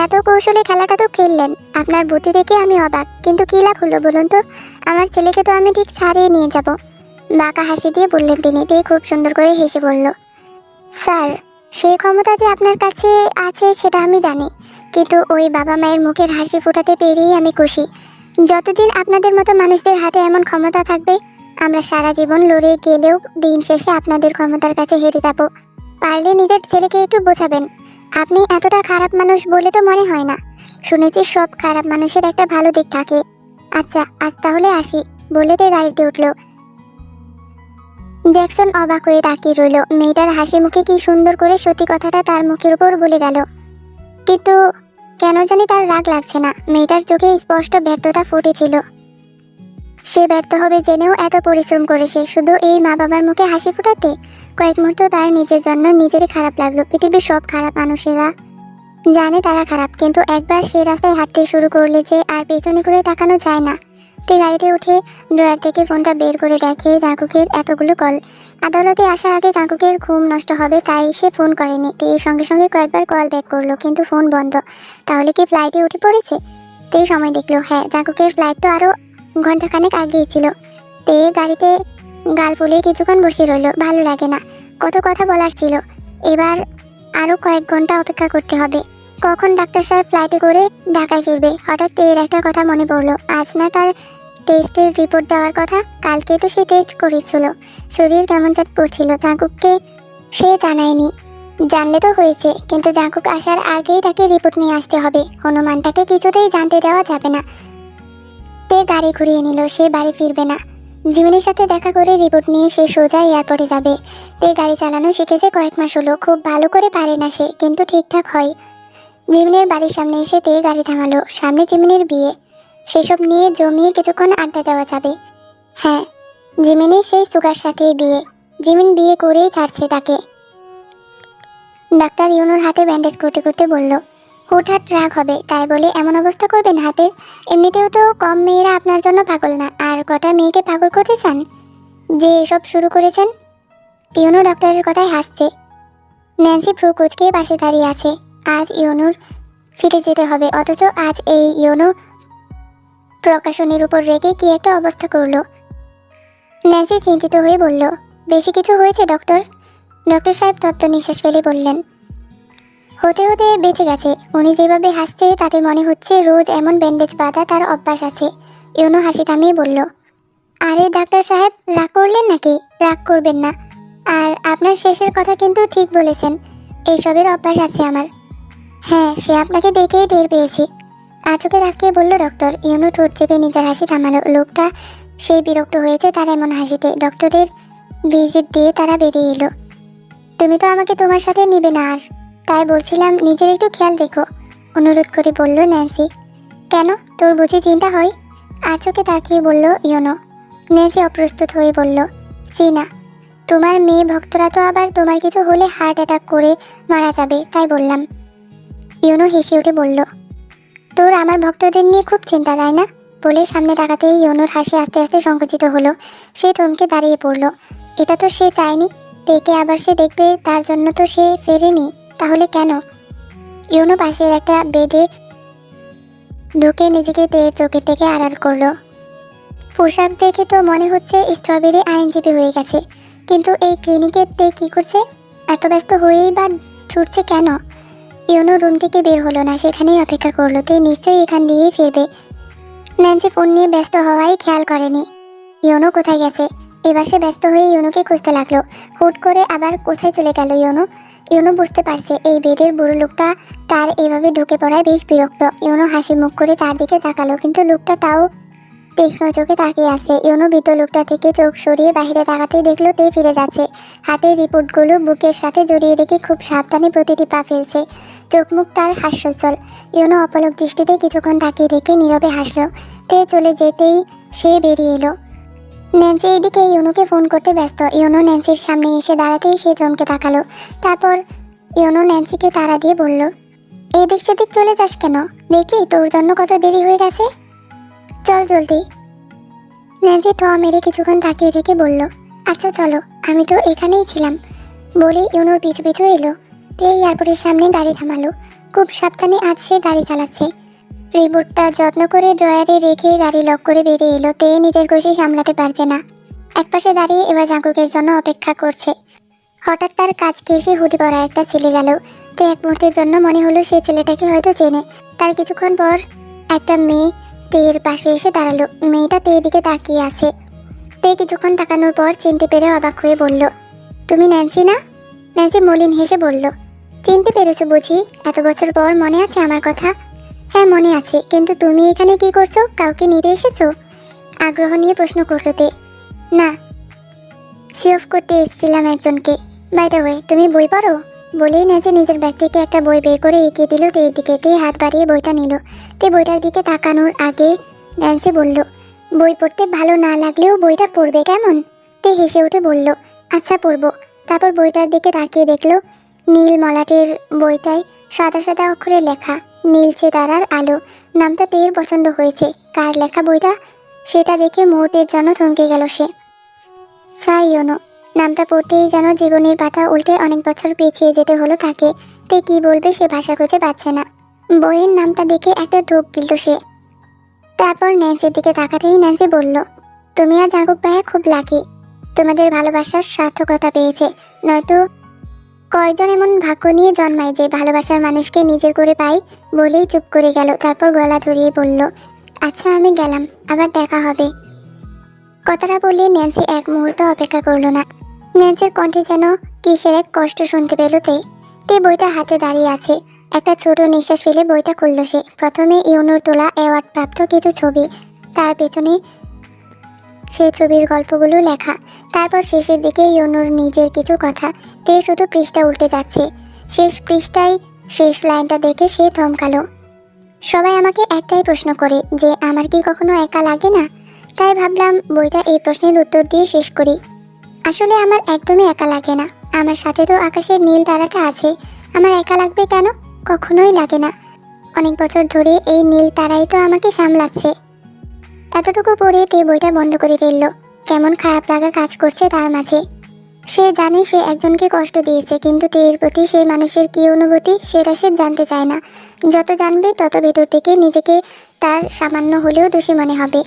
এত কৌশলে খেলাটা তো খেললেন। আপনার বুদ্ধি দেখে আমি অবাক, কিন্তু কী লাভ হলো বলুন তো? আমার ছেলেকে তো আমি ঠিক ছাড়িয়ে নিয়ে যাব। বাঁকা হাসি দিয়ে বললেন তিনি। তে খুব সুন্দর করে হেসে বলল, স্যার, সেই ক্ষমতা যে আপনার কাছে আছে সেটা আমি জানি, কিন্তু ওই বাবা মায়ের মুখের হাসি ফোটাতে পেরেই আমি খুশি। যতদিন আপনাদের মতো মানুষদের হাতে এমন ক্ষমতা থাকবে, আমরা সারা জীবন লড়ে গেলেও দিন শেষে আপনাদের ক্ষমতার কাছে হেরে যাব। পারলে নিজের ছেলেকে একটু বোঝাবেন। আপনি এতটা খারাপ মানুষ বলে তো মনে হয় না। শুনেছি সব খারাপ মানুষের একটা ভালো দিক থাকে। আচ্ছা, আজ তাহলে আসি, বলে তে গাড়িতে উঠল। জ্যাকসন অবাক হয়ে তাকিয়ে রইল। মেয়েটার হাসি মুখে কি সুন্দর করে সত্যি কথাটা তার মুখের উপর বলে গেল। কিন্তু কেন জানি তার রাগ লাগছে না। মেয়েটার চোখে স্পষ্ট ব্যর্থতা ফুটেছিল। সে ব্যর্থ হবে জেনেও এত পরিশ্রম করেছে শুধু এই মা বাবার মুখে হাসি ফোটাতে। কয়েক মুহূর্ত তার নিজের জন্য নিজেরই খারাপ লাগলো। পৃথিবীর সব খারাপ মানুষেরা জানে তারা খারাপ, কিন্তু একবার সে রাস্তায় হাঁটতে শুরু করলে যে আর পেছনে ঘুরে তাকানো যায় না। তে গাড়িতে উঠে ড্রয়ার থেকে ফোনটা বের করে দেখে জাঙ্কুকের এতগুলো কল। আদালতে আসার আগে জাঙ্কুকের ঘুম নষ্ট হবে তাই সে ফোন করেনি। তে সঙ্গে সঙ্গে কয়েকবার কল ব্যাক করলো, কিন্তু ফোন বন্ধ। তাহলে কি ফ্লাইটে উঠে পড়েছে? তে সময় দেখলো, হ্যাঁ, জাঙ্কুকের ফ্লাইট তো আরও ঘন্টাখানেক আগেই ছিল। তে গাড়িতে গাল ফুলিয়ে কিছুক্ষণ বসে রইল। ভালো লাগে না, কত কথা বলার ছিল। এবার আরও কয়েক ঘন্টা অপেক্ষা করতে হবে। কখন ডাক্তার সাহেব ফ্লাইটে করে ঢাকায় ফিরবে? হঠাৎ এর একটা কথা মনে পড়লো। আজ না তার টেস্টের রিপোর্ট দেওয়ার কথা? কালকে তো সে টেস্ট করেছিল। শরীর কেমন যেন করছিল। জাঙ্কুককে সে জানায়নি। জানলে তো হয়েছে, কিন্তু জাঙ্কুক আসার আগেই তাকে রিপোর্ট নিয়ে আসতে হবে। হনুমানটাকে কিছুতেই জানতে দেওয়া যাবে না। তে গাড়ি ঘুরিয়ে নিল। সে বাড়ি ফিরবে না। জিমিনের সাথে দেখা করে রিপোর্ট নিয়ে সে সোজা এয়ারপোর্টে যাবে। তে গাড়ি চালানো শিখেছে কয়েক মাস হলো। খুব ভালো করে পারে না সে, কিন্তু ঠিকঠাক হয়। জিমিনের বাড়ির সামনে এসে তে গাড়ি থামালো। সামনে জিমিনের বিয়ে। সেসব নিয়ে জমিয়ে কিছুক্ষণ আড্ডা দেওয়া যাবে। হ্যাঁ, জিমিনের সেই সুগার সাথেই বিয়ে। জিমিন বিয়ে করেই ছাড়ছে তাকে। ডাক্তার ইউনুর হাতে ব্যান্ডেজ করতে করতে বলল, হুটহাট রাগ হবে তাই বলে এমন অবস্থা করবেন হাতের? এমনিতেও তো কম মেয়েরা আপনার জন্য পাগল না, আর কটা মেয়েকে পাগল করতে চান যে এসব শুরু করেছেন? ইউনু ডক্টরের কথায় হাসছে। ন্যান্সি ভ্রু কুঁচকে পাশে দাঁড়িয়ে আছে। আজ ইউনুর ফিরে যেতে হবে, অথচ আজ এই ইউনু প্রকাশনের উপর রেগে কি একটা অবস্থা করলো। ন্যান্সি চিন্তিত হয়ে বলল, বেশি কিছু হয়েছে ডক্টর? ডক্টর সাহেব তপ্ত নিঃশ্বাস ফেলে বললেন, হতে হতে বেঁচে গেছে। উনি যেভাবে হাসছে তাতে মনে হচ্ছে রোজ এমন ব্যান্ডেজ বাঁধা তার অভ্যাস আছে। ইউনু হাসি থামিয়ে বলল, আরে ডাক্তার সাহেব, রাগ করলেন নাকি? রাগ করবেন না। আর আপনার শেষের কথা কিন্তু ঠিক বলেছেন, এইসবের অভ্যাস আছে আমার। হ্যাঁ, সে আপনাকে দেখেই টের পেয়েছি। আচুকে তাকিয়ে বলল ডক্টর। ইউনু ঠোঁট চেপে নিজের হাসি থামালো। লোকটা সেই বিরক্ত হয়েছে তার এমন হাসিতে। ডক্টরের ভিজিট দিয়ে তারা বেরিয়ে এলো। তুমি তো আমাকে তোমার সাথে নিবে না, আর তাই বলছিলাম নিজের একটু খেয়াল রেখো, অনুরোধ করে বলল ন্যান্সি। কেন, তোর বুঝি চিন্তা হয়? আচুকে তাকিয়ে বলল ইউনু। ন্যান্সি অপ্রস্তুত হয়ে বলল, জি না, তোমার মেয়ে ভক্তরা তো আবার তোমার কিছু হলে হার্ট অ্যাটাক করে মারা যাবে, তাই বললাম। ইউনু হেসে উঠে বলল, তোর আমার ভক্তদের নিয়ে খুব চিন্তা, তাই না? বলে সামনে তাকাতেই ইউনুর হাসি আস্তে আস্তে সংকুচিত হলো। সে থমকে দাঁড়িয়ে পড়ল। এটা তো সে চায়নি, দেখে আবার সে দেখবে, তার জন্য তো সে ফেরেনি। তাহলে কেন? ইউনু পাশের একটা বেডে ঢুকে নিজেকে তের চোখের থেকে আড়াল করলো। পোশাক দেখে তো মনে হচ্ছে স্ট্রবেরি আইনজীবী হয়ে গেছে, কিন্তু এই ক্লিনিকে তে কি করছে? এত ব্যস্ত হয়েই বা ছুটছে কেন? ইউনু রুম থেকে বের হলো না, সেখানেই অপেক্ষা করলো। তে নিশ্চয়ই এখান দিয়েই ফিরবে। ন্যান্সি ফোন নিয়ে ব্যস্ত হওয়ায় খেয়াল করেনি ইউনু কোথায় গেছে। এবার সে ব্যস্ত হয়ে ইউনুকে খুঁজতে লাগলো। হুট করে আবার কোথায় চলে গেল ইউনু? ইউনু বুঝতে পারছে এই বেডের বুড়ো লোকটা তার এভাবে ঢুকে পড়ায় বেশ বিরক্ত। ইউনু হাসি মুখ করে তার দিকে তাকালো, কিন্তু লোকটা তাও তীক্ষ্ণ চোখে তাকিয়ে আছে। ইউনু বৃদ্ধ লোকটা থেকে চোখ সরিয়ে বাইরে তাকাতেই দেখলো তে ফিরে যাচ্ছে। হাতের রিপোর্টগুলো বুকের সাথে জড়িয়ে রেখে খুব সাবধানে প্রতিটি পা ফেলছে। চোখ মুখ তার হাস্যোজ্জ্বল। ইউনু অপলক দৃষ্টিতে কিছুক্ষণ তাকিয়ে রেখে নীরবে হাসলো। তে চলে যেতেই সে বেরিয়ে এলো। ন্যান্সি এদিকে ইউনুকে ফোন করতে ব্যস্ত। ইউনু ন্যান্সির সামনে এসে দাঁড়াতেই সে চমকে তাকালো। তারপর ইউনু ন্যান্সিকে তাড়া দিয়ে বলল, এদিক সেদিক চলে যাস কেন? দেখলি তোর জন্য কত দেরি হয়ে গেছে, চল জলদি। ন্যান্সি থ মেরে কিছুক্ষণ তাকিয়ে থেকে বলল, আচ্ছা চলো, আমি তো এখানেই ছিলাম। বলে ইউনুর পিছু পিছু এলো। তে এয়ারপোর্টের সামনে গাড়ি থামালো। খুব সাবধানে আজ সে গাড়ি চালাচ্ছে। রিপোর্টটা যত্ন করে ড্রয়ারে রেখে গাড়ি লক করে বেরিয়ে এলো। তে নিজের খুশি সামলাতে পারছে না। একপাশে দাঁড়িয়ে এবার জাঙ্কুকের জন্য অপেক্ষা করছে। হঠাৎ তার কাছকে এসে হুডি পরা একটা ছেলে গেল। তে এক মুহূর্তের জন্য মনে হলো সেই ছেলেটাকে হয়তো চেনে। তার কিছুক্ষণ পর একটা মেয়ে তের পাশে এসে দাঁড়ালো। মেয়েটা তের দিকে তাকিয়ে আছে। তে কিছুক্ষণ তাকানোর পর চিনতে পেরে অবাক হয়ে বলল, তুমি ন্যান্সি না? ন্যান্সি মলিন হেসে বলল, চিনতে পেরেছো বুঝি? এত বছর পর মনে আছে আমার কথা? হ্যাঁ মনে আছে, কিন্তু তুমি এখানে কি করছো? কাউকে নিতে এসেছো? আগ্রহ নিয়ে প্রশ্ন করলো তে। না, সি অফ করতে এসেছিলাম একজনকে। বাই দ্য ওয়ে, তুমি বই পড়ো? বলেই ন্যান্সি নিজের ব্যাগ থেকে একটা বই বের করে এগিয়ে দিল তের দিকে। তে হাত বাড়িয়ে বইটা নিল। তে বইটার দিকে তাকানোর আগে ন্যান্সি বলল, বই পড়তে ভালো না লাগলেও বইটা পড়বে কেমন? তে হেসে উঠে বলল, আচ্ছা পড়বো। তারপর বইটার দিকে তাকিয়ে দেখলো নীল মলাটের বইটায় সাদা সাদা অক্ষরে লেখা, নীলচে তারার আলো। নামটা তের পছন্দ হয়েছে। কার লেখা বইটা সেটা দেখে মুহূর্তের জন্য থমকে গেল সে। ইউনু নামটা পড়তেই যেন জীবনের পাতা উল্টে অনেক বছর পিছিয়ে যেতে হলো তাকে। তে কি বলবে সে ভাষা খুঁজে পাচ্ছে না। বইয়ের নামটা দেখে একটা ঢোক গিলল সে। তারপর ন্যান্সির দিকে তাকাতেই ন্যান্সি বলল, তুমি আর জাঙ্কুক ভাইয়া খুব লাকি। তোমাদের ভালোবাসার সার্থকতা পেয়েছে। নয়তো কয়জন এমন ভাগ্য নিয়ে জন্মায় যে ভালোবাসার মানুষকে নিজের করে পায়। বলেই চুপ করে গেল। তারপর গলা ধরিয়ে বলল, আচ্ছা আমি গেলাম, আবার দেখা হবে। কথাটা বলে ন্যান্সি এক মুহূর্ত অপেক্ষা করলো না। ন্যান্সির কণ্ঠে যেন কিসের এক কষ্ট শুনতে পেল তে। তে বইটা হাতে দাঁড়িয়ে আছে। একটা ছোট নিঃশ্বাস ফেলে বইটা খুলল সে। প্রথমে ইউনুর তোলা অ্যাওয়ার্ড প্রাপ্ত কিছু ছবি, তার পেছনে সেই ছবির গল্পগুলো লেখা। তারপর শেষের দিকে ইউনুর নিজের কিছু কথা। তে শুধু পৃষ্ঠা উল্টে যাচ্ছে। শেষ পৃষ্ঠায় শেষ লাইনটা দেখে সে থমকালো। সবাই আমাকে একটাই প্রশ্ন করে যে আমার কি কখনো একা লাগে না। তাই ভাবলাম বইটা এই প্রশ্নের উত্তর দিয়ে শেষ করি। আসলে আমার একদমই একা লাগে না। আমার সাথে তো আকাশের নীল তারাটা আছে। আমার একা লাগবে কেন? কখনোই লাগে না। অনেক বছর ধরে এই নীল তারাই তো আমাকে সামলাচ্ছে। এতটুকু পড়ে তে বইটা বন্ধ করে ফেলল। কেমন খারাপ লাগা কাজ করছে তার মাঝে। সে জানে সে একজনকে কষ্ট দিয়েছে, কিন্তু তের প্রতি সেই মানুষের কী অনুভূতি সেটা সে জানতে চায় না। যত জানবে তত ভেতর থেকে নিজেকে তার সামান্য হলেও দোষী মনে হবে।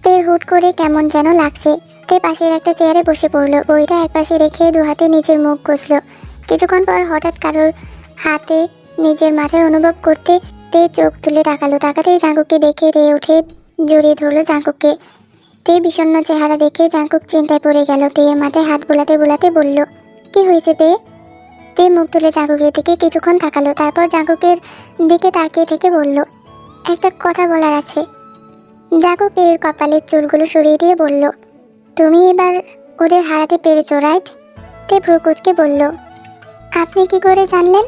তের হুট করে কেমন যেন লাগছে। তে পাশের একটা চেয়ারে বসে পড়ল, বইটা একপাশে রেখে দু হাতে নিজের মুখ ঘষল। কিছুক্ষণ পর হঠাৎ কারোর হাতে নিজের মাথায় অনুভব করতে তে চোখ তুলে তাকালো। তাকাতেই জাঙ্কুককে দেখে তে উঠে জড়িয়ে ধরলো জাঙ্কুককে। তে বিষণ্ণ চেহারা দেখে জাঙ্কুক চিন্তায় পড়ে গেল। তের মাথায় হাত বোলাতে বোলাতে বলল, কি হয়েছে তে? তে মুখ তুলে জাঙ্কুকের দিকে কিছুক্ষণ তাকালো, তারপর জাঙ্কুকের দিকে তাকিয়ে থেকে বলল, একটা কথা বলার আছে। জাঙ্কুক তের কপালের চুলগুলো সরিয়ে দিয়ে বলল, তুমি এবার ওদের হারাতে পেরেছো, রাইট? তে প্রকুচকে বলল, আপনি কি করে জানলেন?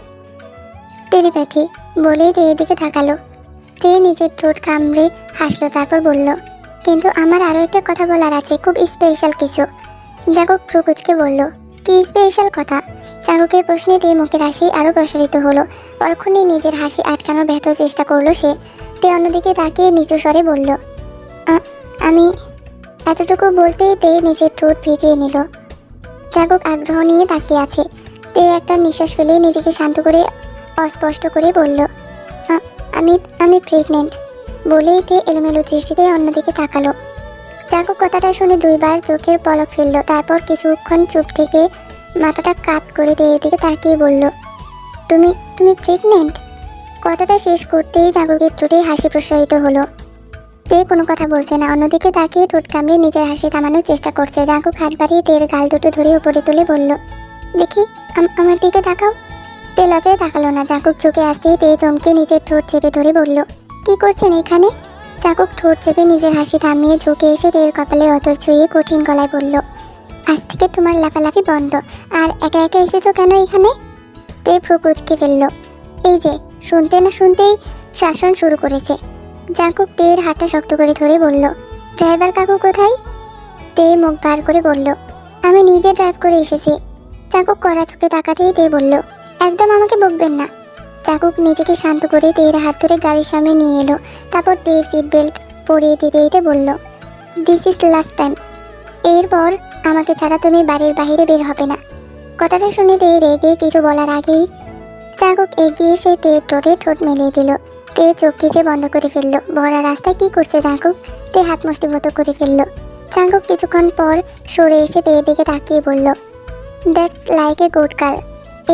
টেলিপ্যাথি বলেই তের দিকে তাকালো। তে নিজের ঠোঁট কামড়ে হাসলো, তারপর বলল, কিন্তু আমার আরও একটা কথা বলার আছে, খুব স্পেশাল কিছু। জাঙ্কুক প্রকুচকে বলল, কি স্পেশাল কথা? জাঙ্কুকের প্রশ্নে তে মুখের হাসি আরও প্রসারিত হলো। পরক্ষণেই নিজের হাসি আটকানোর ব্যর্থ চেষ্টা করলো সে। তে অন্যদিকে তাকিয়ে নিচু স্বরে বলল, আমি এতটুকু বলতেই তে নিজের ঠোঁট ভিজিয়ে নিল। জাঙ্কুক আগ্রহ নিয়ে তাকিয়ে আছে। তে একটা নিঃশ্বাস ফেলে নিজেকে শান্ত করে অস্পষ্ট করে বলল, আমি আমি প্রেগনেন্ট। বলেই তে এলোমেলো দৃষ্টিতে অন্যদিকে তাকালো। জাঙ্কুক কথাটা শুনে দুইবার চোখের পলক ফেলল, তারপর কিছুক্ষণ চুপ থেকে মাথাটা কাত করে তের দিকে তাকিয়ে বলল, তুমি তুমি প্রেগনেন্ট? কথাটা শেষ করতেই জাঙ্কুকের ঠোঁটে হাসি প্রসারিত হলো। তে কোনো কথা বলছে না, অন্যদিকে তাকিয়ে ঠোঁট কামড়ে নিজের হাসি থামানোর চেষ্টা করছে। জাঙ্কুক হাত বাড়িয়ে তের গাল দুটো ধরে উপরে তুলে বলল, দেখি আমার দিকে তাকাও। তে লজ্জায় তাকালো না। জাঙ্কুক ঝুঁকে আসতেই তে চমকে নিজের ঠোঁট চেপে ধরে বলল, কি করছেন এখানে? জাঙ্কুক ঠোঁট চেপে নিজের হাসি থামিয়ে ঝুঁকে এসে তের কপালে অতর ছুঁয়ে কঠিন গলায় বলল, আজ থেকে তোমার লাফালাফি বন্ধ। আর একা একা এসেছো কেন এখানে? তে ভ্রু কুঁচকে ফেলল। এই যে, শুনতে না শুনতেই শাসন শুরু করেছে। জাঙ্কুক তের হাতটা শক্ত করে ধরে বলল, ড্রাইভার কাকু কোথায়? তে মুখ বার করে বলল, আমি নিজে ড্রাইভ করে এসেছি। জাঙ্কুক কড়া চোখে তাকাতেই তে বলল, একদম আমাকে বকবেন না। জাঙ্কুক নিজেকে শান্ত করে তের হাত ধরে গাড়ির সামনে নিয়ে এলো। তারপর তের সিট বেল্ট পরিয়ে দিতে দিতে বলল, দিস ইজ লাস্ট টাইম। এরপর আমাকে ছাড়া তুমি বাড়ির বাইরে বের হবে না। কথাটা শুনে তে রেগে কিছু বলার আগেই জাঙ্কুক এগিয়ে এসে তের ঠোঁটে ঠোঁট মিলিয়ে দিল। তে চোখ খিচে বন্ধ করে ফেলল। ভরা রাস্তায় কি করছে জাঙ্কুক? তে হাত মুষ্টিবদ্ধ করে ফেলল। জাঙ্কুক কিছুক্ষণ পর সরে এসে তের দিকে তাকিয়ে বলল, that's like a good girl.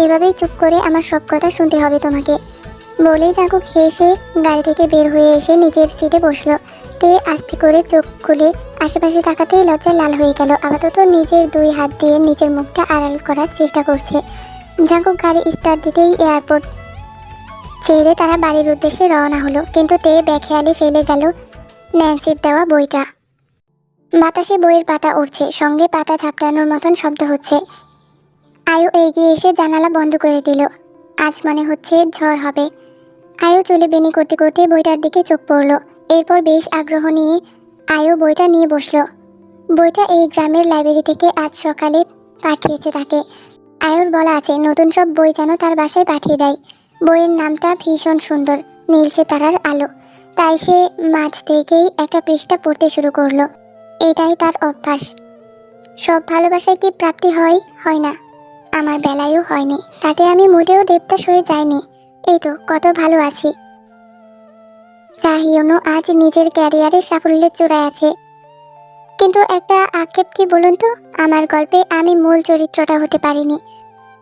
এইভাবেই চুপ করে আমার সব কথা শুনতে হবে তোমাকে। বলেই জাঙ্কুক হেসে গাড়ি থেকে বের হয়ে এসে নিজের সিটে বসলো। তে আস্তে করে চোখ খুলে আশেপাশে তাকাতেই লজ্জায় লাল হয়ে গেল। আপাতত নিজের দুই হাত দিয়ে নিজের মুখটা আড়াল করার চেষ্টা করছে। জাঙ্কুক গাড়ি স্টার্ট দিতেই এয়ারপোর্ট ছেড়ে তারা বাড়ির উদ্দেশ্যে রওনা হলো, কিন্তু তে বেখেয়ালি ফেলে গেল ন্যান্সির দেওয়া বইটা। বাতাসে বইয়ের পাতা উড়ছে, সঙ্গে পাতা ঝাপটানোর মতন শব্দ হচ্ছে। আয়ু এগিয়ে এসে জানালা বন্ধ করে দিল। আজ মনে হচ্ছে ঝড় হবে। আয়ু চুলে বেনি করতে করতে বইটার দিকে চোখ পড়ল। এরপর বেশ আগ্রহ নিয়ে আয়ু বইটা নিয়ে বসলো। বইটা এই গ্রামের লাইব্রেরি থেকে আজ সকালে পাঠিয়েছে তাকে। আয়ুর বলা আছে নতুন সব বই যেন তার বাসায় পাঠিয়ে দেয়। বইয়ের নামটা ভীষণ সুন্দর, নীলছে তারার আলো। তাই সে মাঝ থেকেই একটা পৃষ্ঠা পড়তে শুরু করলো। এটাই তার অভ্যাস। সব ভালোবাসায় কি প্রাপ্তি হয়? হয় না। আমার বেলায়ও হয়নি। তাতে আমি মোটেও দেবদাস হয়ে যাইনি। এই তো কত ভালো আছি। চাহিওনো আজ নিজের ক্যারিয়ারে সাফল্যের চূড়ায় আছে। কিন্তু একটা আক্ষেপ কি বলুন তো, আমার গল্পে আমি মূল চরিত্রটা হতে পারিনি।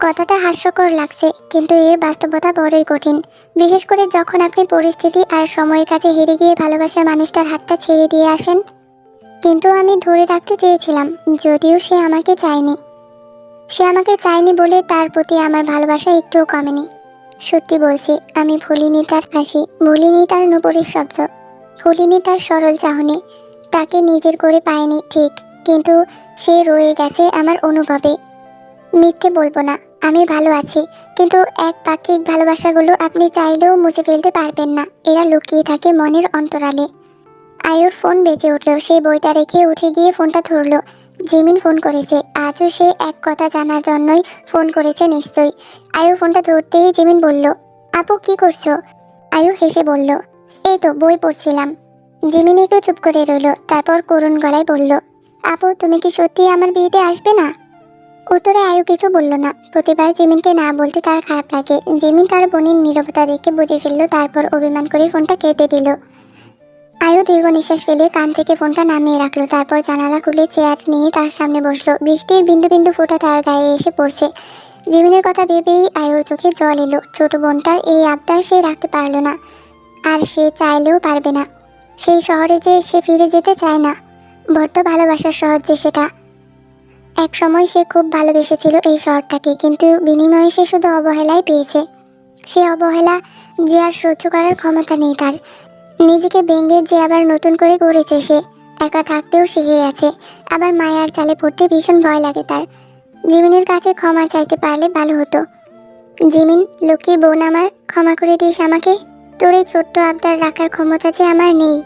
কথাটা হাস্যকর লাগছে, কিন্তু এর বাস্তবতা বড়ই কঠিন। বিশেষ করে যখন আপনি পরিস্থিতি আর সময়ের কাছে হেরে গিয়ে ভালোবাসার মানুষটার হাতটা ছেড়ে দিয়ে আসেন। কিন্তু আমি ধরে রাখতে চেয়েছিলাম, যদিও সে আমাকে চায়নি। সে আমাকে চায়নি বলে তার প্রতি আমার ভালোবাসা একটুও কমেনি। সত্যি বলছি, আমি ভুলিনি তার হাসি, ভুলিনি তার নুপুরের শব্দ, ভুলিনি তার সরল চাহনি। তাকে নিজের করে পাইনি ঠিক, কিন্তু সে রয়ে গেছে আমার অনুভবে। মিথ্যে বলবো না, আমি ভালো আছি, কিন্তু এক পাক্ষিক ভালোবাসাগুলো আপনি চাইলেও মুছে ফেলতে পারবেন না। এরা লুকিয়ে থাকে মনের অন্তরালে। আয়ুর ফোন বেজে উঠল। সে বইটা রেখে উঠে গিয়ে ফোনটা ধরল। জিমিন ফোন করেছে। আজও সে এক কথা জানার জন্যই ফোন করেছে নিশ্চয়ই। আয়ু ফোনটা ধরতেই জিমিন বলল, আপু কি করছো? আয়ু হেসে বলল, এই তো বই পড়ছিলাম। জিমিন একটু চুপ করে রইল, তারপর করুণ গলায় বলল, আপু তুমি কি সত্যি আমার বিয়েতে আসবে না? উত্তরে আয়ু কিছু বলল না। প্রতিবার জিমিনকে না বলতে তার খারাপ লাগে। জিমিন তার বোনের নীরবতা দেখে বুঝে ফেলল, তারপর অভিমান করে ফোনটা কেটে দিল। আয়ু দীর্ঘ নিঃশ্বাস ফেলে কান থেকে ফোনটা নামিয়ে রাখলো। তারপর জানালা খুলে চেয়ার নিয়ে তার সামনে বসলো। বৃষ্টির বিন্দু বিন্দু ফোঁটা তার গায়ে এসে পড়ছে। জিমিনের কথা ভেবেই আয়ুর চোখে জল এলো। ছোট বোনটার এই আবদার সে রাখতে পারল না, আর সে চাইলেও পারবে না। সেই শহরে যে সে ফিরে যেতে চায় না। বড্ড ভালোবাসার শহর যে সেটা। এক সময় সে খুব ভালোবেসেছিল এই শহরটাকে, কিন্তু বিনিময়ে সে শুধু অবহেলাই পেয়েছে। সে অবহেলা যে আর সহ্য করার ক্ষমতা নেই তার। নিজেকে ভেঙে যে আবার নতুন করে গড়েছে সে। একা থাকতেও শিখে গেছে। আবার মায়ার জালে পড়তে ভীষণ ভয় লাগে তার। জিমিনের কাছে ক্ষমা চাইতে পারলে ভালো হতো। জিমিন, লক্ষ্মী বোন আমার, ক্ষমা করে দিস আমাকে। তোর এই ছোট্ট আবদার রাখার ক্ষমতা যে আমার নেই।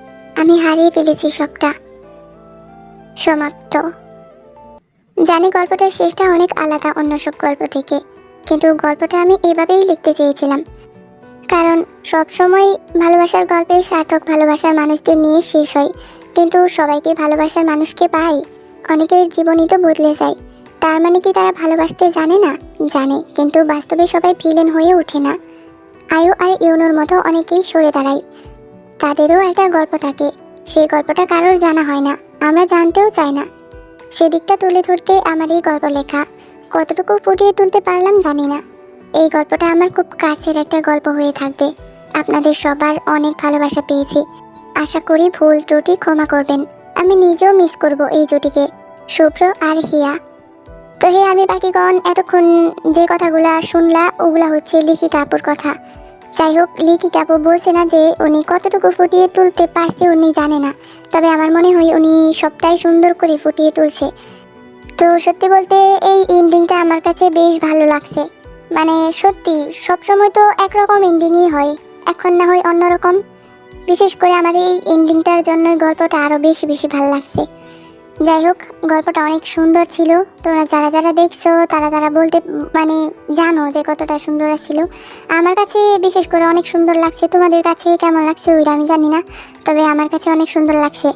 আমি হারিয়ে ফেলেছি সবটা। সমাপ্ত। জানি গল্পটার শেষটা অনেক আলাদা অন্য সব গল্প থেকে, কিন্তু গল্পটা আমি এভাবেই লিখতে চেয়েছিলাম। কারণ সবসময় ভালোবাসার গল্পে সার্থক ভালোবাসার মানুষদের নিয়ে শেষ হয়, কিন্তু সবাইকে ভালোবাসার মানুষকে পাই। অনেকের জীবনই তো বদলে যায়। তার মানে কি তারা ভালোবাসতে জানে না? জানে, কিন্তু বাস্তবে সবাই ভিলেন হয়ে ওঠে না। আয়ু আর ইউনোর মতো অনেকেই সরে দাঁড়ায়। তাদেরও একটা গল্প থাকে। সেই গল্পটা কারোর জানা হয় না, আমরা জানতেও চাই না। সেদিকটা তুলে ধরতে আমার এই গল্প লেখা। কতটুকু ফুটিয়ে তুলতে পারলাম জানি না। এই গল্পটা আমার খুব কাছের একটা গল্প হয়ে থাকবে। আপনাদের সবার অনেক ভালোবাসা পেয়েছি। আশা করি ভুল ত্রুটি ক্ষমা করবেন। আমি নিজেও মিস করব এই জুটিকে, শুভ্র আর হিয়া। তো হে আমি বাকিগণ এতক্ষণ যে কথাগুলা শুনলা ওগুলা হচ্ছে লিখিকা আপুর কথা। যাই হোক, লিখিকা আপু বলছে না যে উনি কতটুকু ফুটিয়ে তুলতে পারছে উনি জানে না, তবে আমার মনে হয় উনি সবটাই সুন্দর করে ফুটিয়ে তুলছে। তো সত্যি বলতে এই এন্ডিংটা আমার কাছে বেশ ভালো লাগছে। মানে সত্যি সবসময় তো একরকম এন্ডিংই হয়, এখন না হয় অন্যরকম। বিশেষ করে আমার এই এন্ডিংটার জন্যই গল্পটা আরও বেশি বেশি ভালো লাগছে। যাই হোক, গল্পটা অনেক সুন্দর ছিল। তোমরা যারা যারা দেখছো তারা তারা বলতে মানে জানো যে কতটা সুন্দর ছিল। আমার কাছে বিশেষ করে অনেক সুন্দর লাগছে। তোমাদের কাছে কেমন লাগছে ওইটা আমি জানি না, তবে আমার কাছে অনেক সুন্দর লাগছে।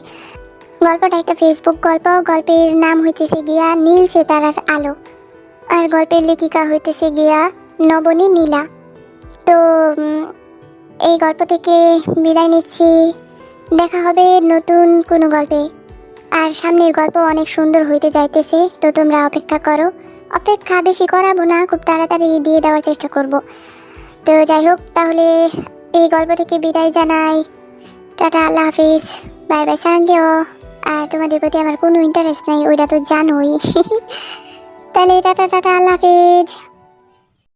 গল্পটা একটা ফেসবুক গল্প। গল্পের নাম হইতেছে গিয়া নীল সিতারার আলো, আর গল্পের লেখিকা হইতেছে গিয়া নবনী নীলা। তো এই গল্প থেকে বিদায় নিচ্ছি। দেখা হবে নতুন কোনো গল্পে। আর সামনের গল্প অনেক সুন্দর হইতে যাইতেছে, তো তোমরা অপেক্ষা করো। অপেক্ষা বেশি করাবো না, খুব তাড়াতাড়ি দিয়ে দেওয়ার চেষ্টা করব। তো যাই হোক, তাহলে এই গল্প থেকে বিদায় জানাই। টাটা, আল্লাহ হাফিজ, বাই বাই, সারাঙ্গেও। আর তোমাদের প্রতি আমার কোনো ইন্টারেস্ট নাই, ওইটা তো জানোই। তাহলে টাটা টাটা, আল্লাহ হাফিজ।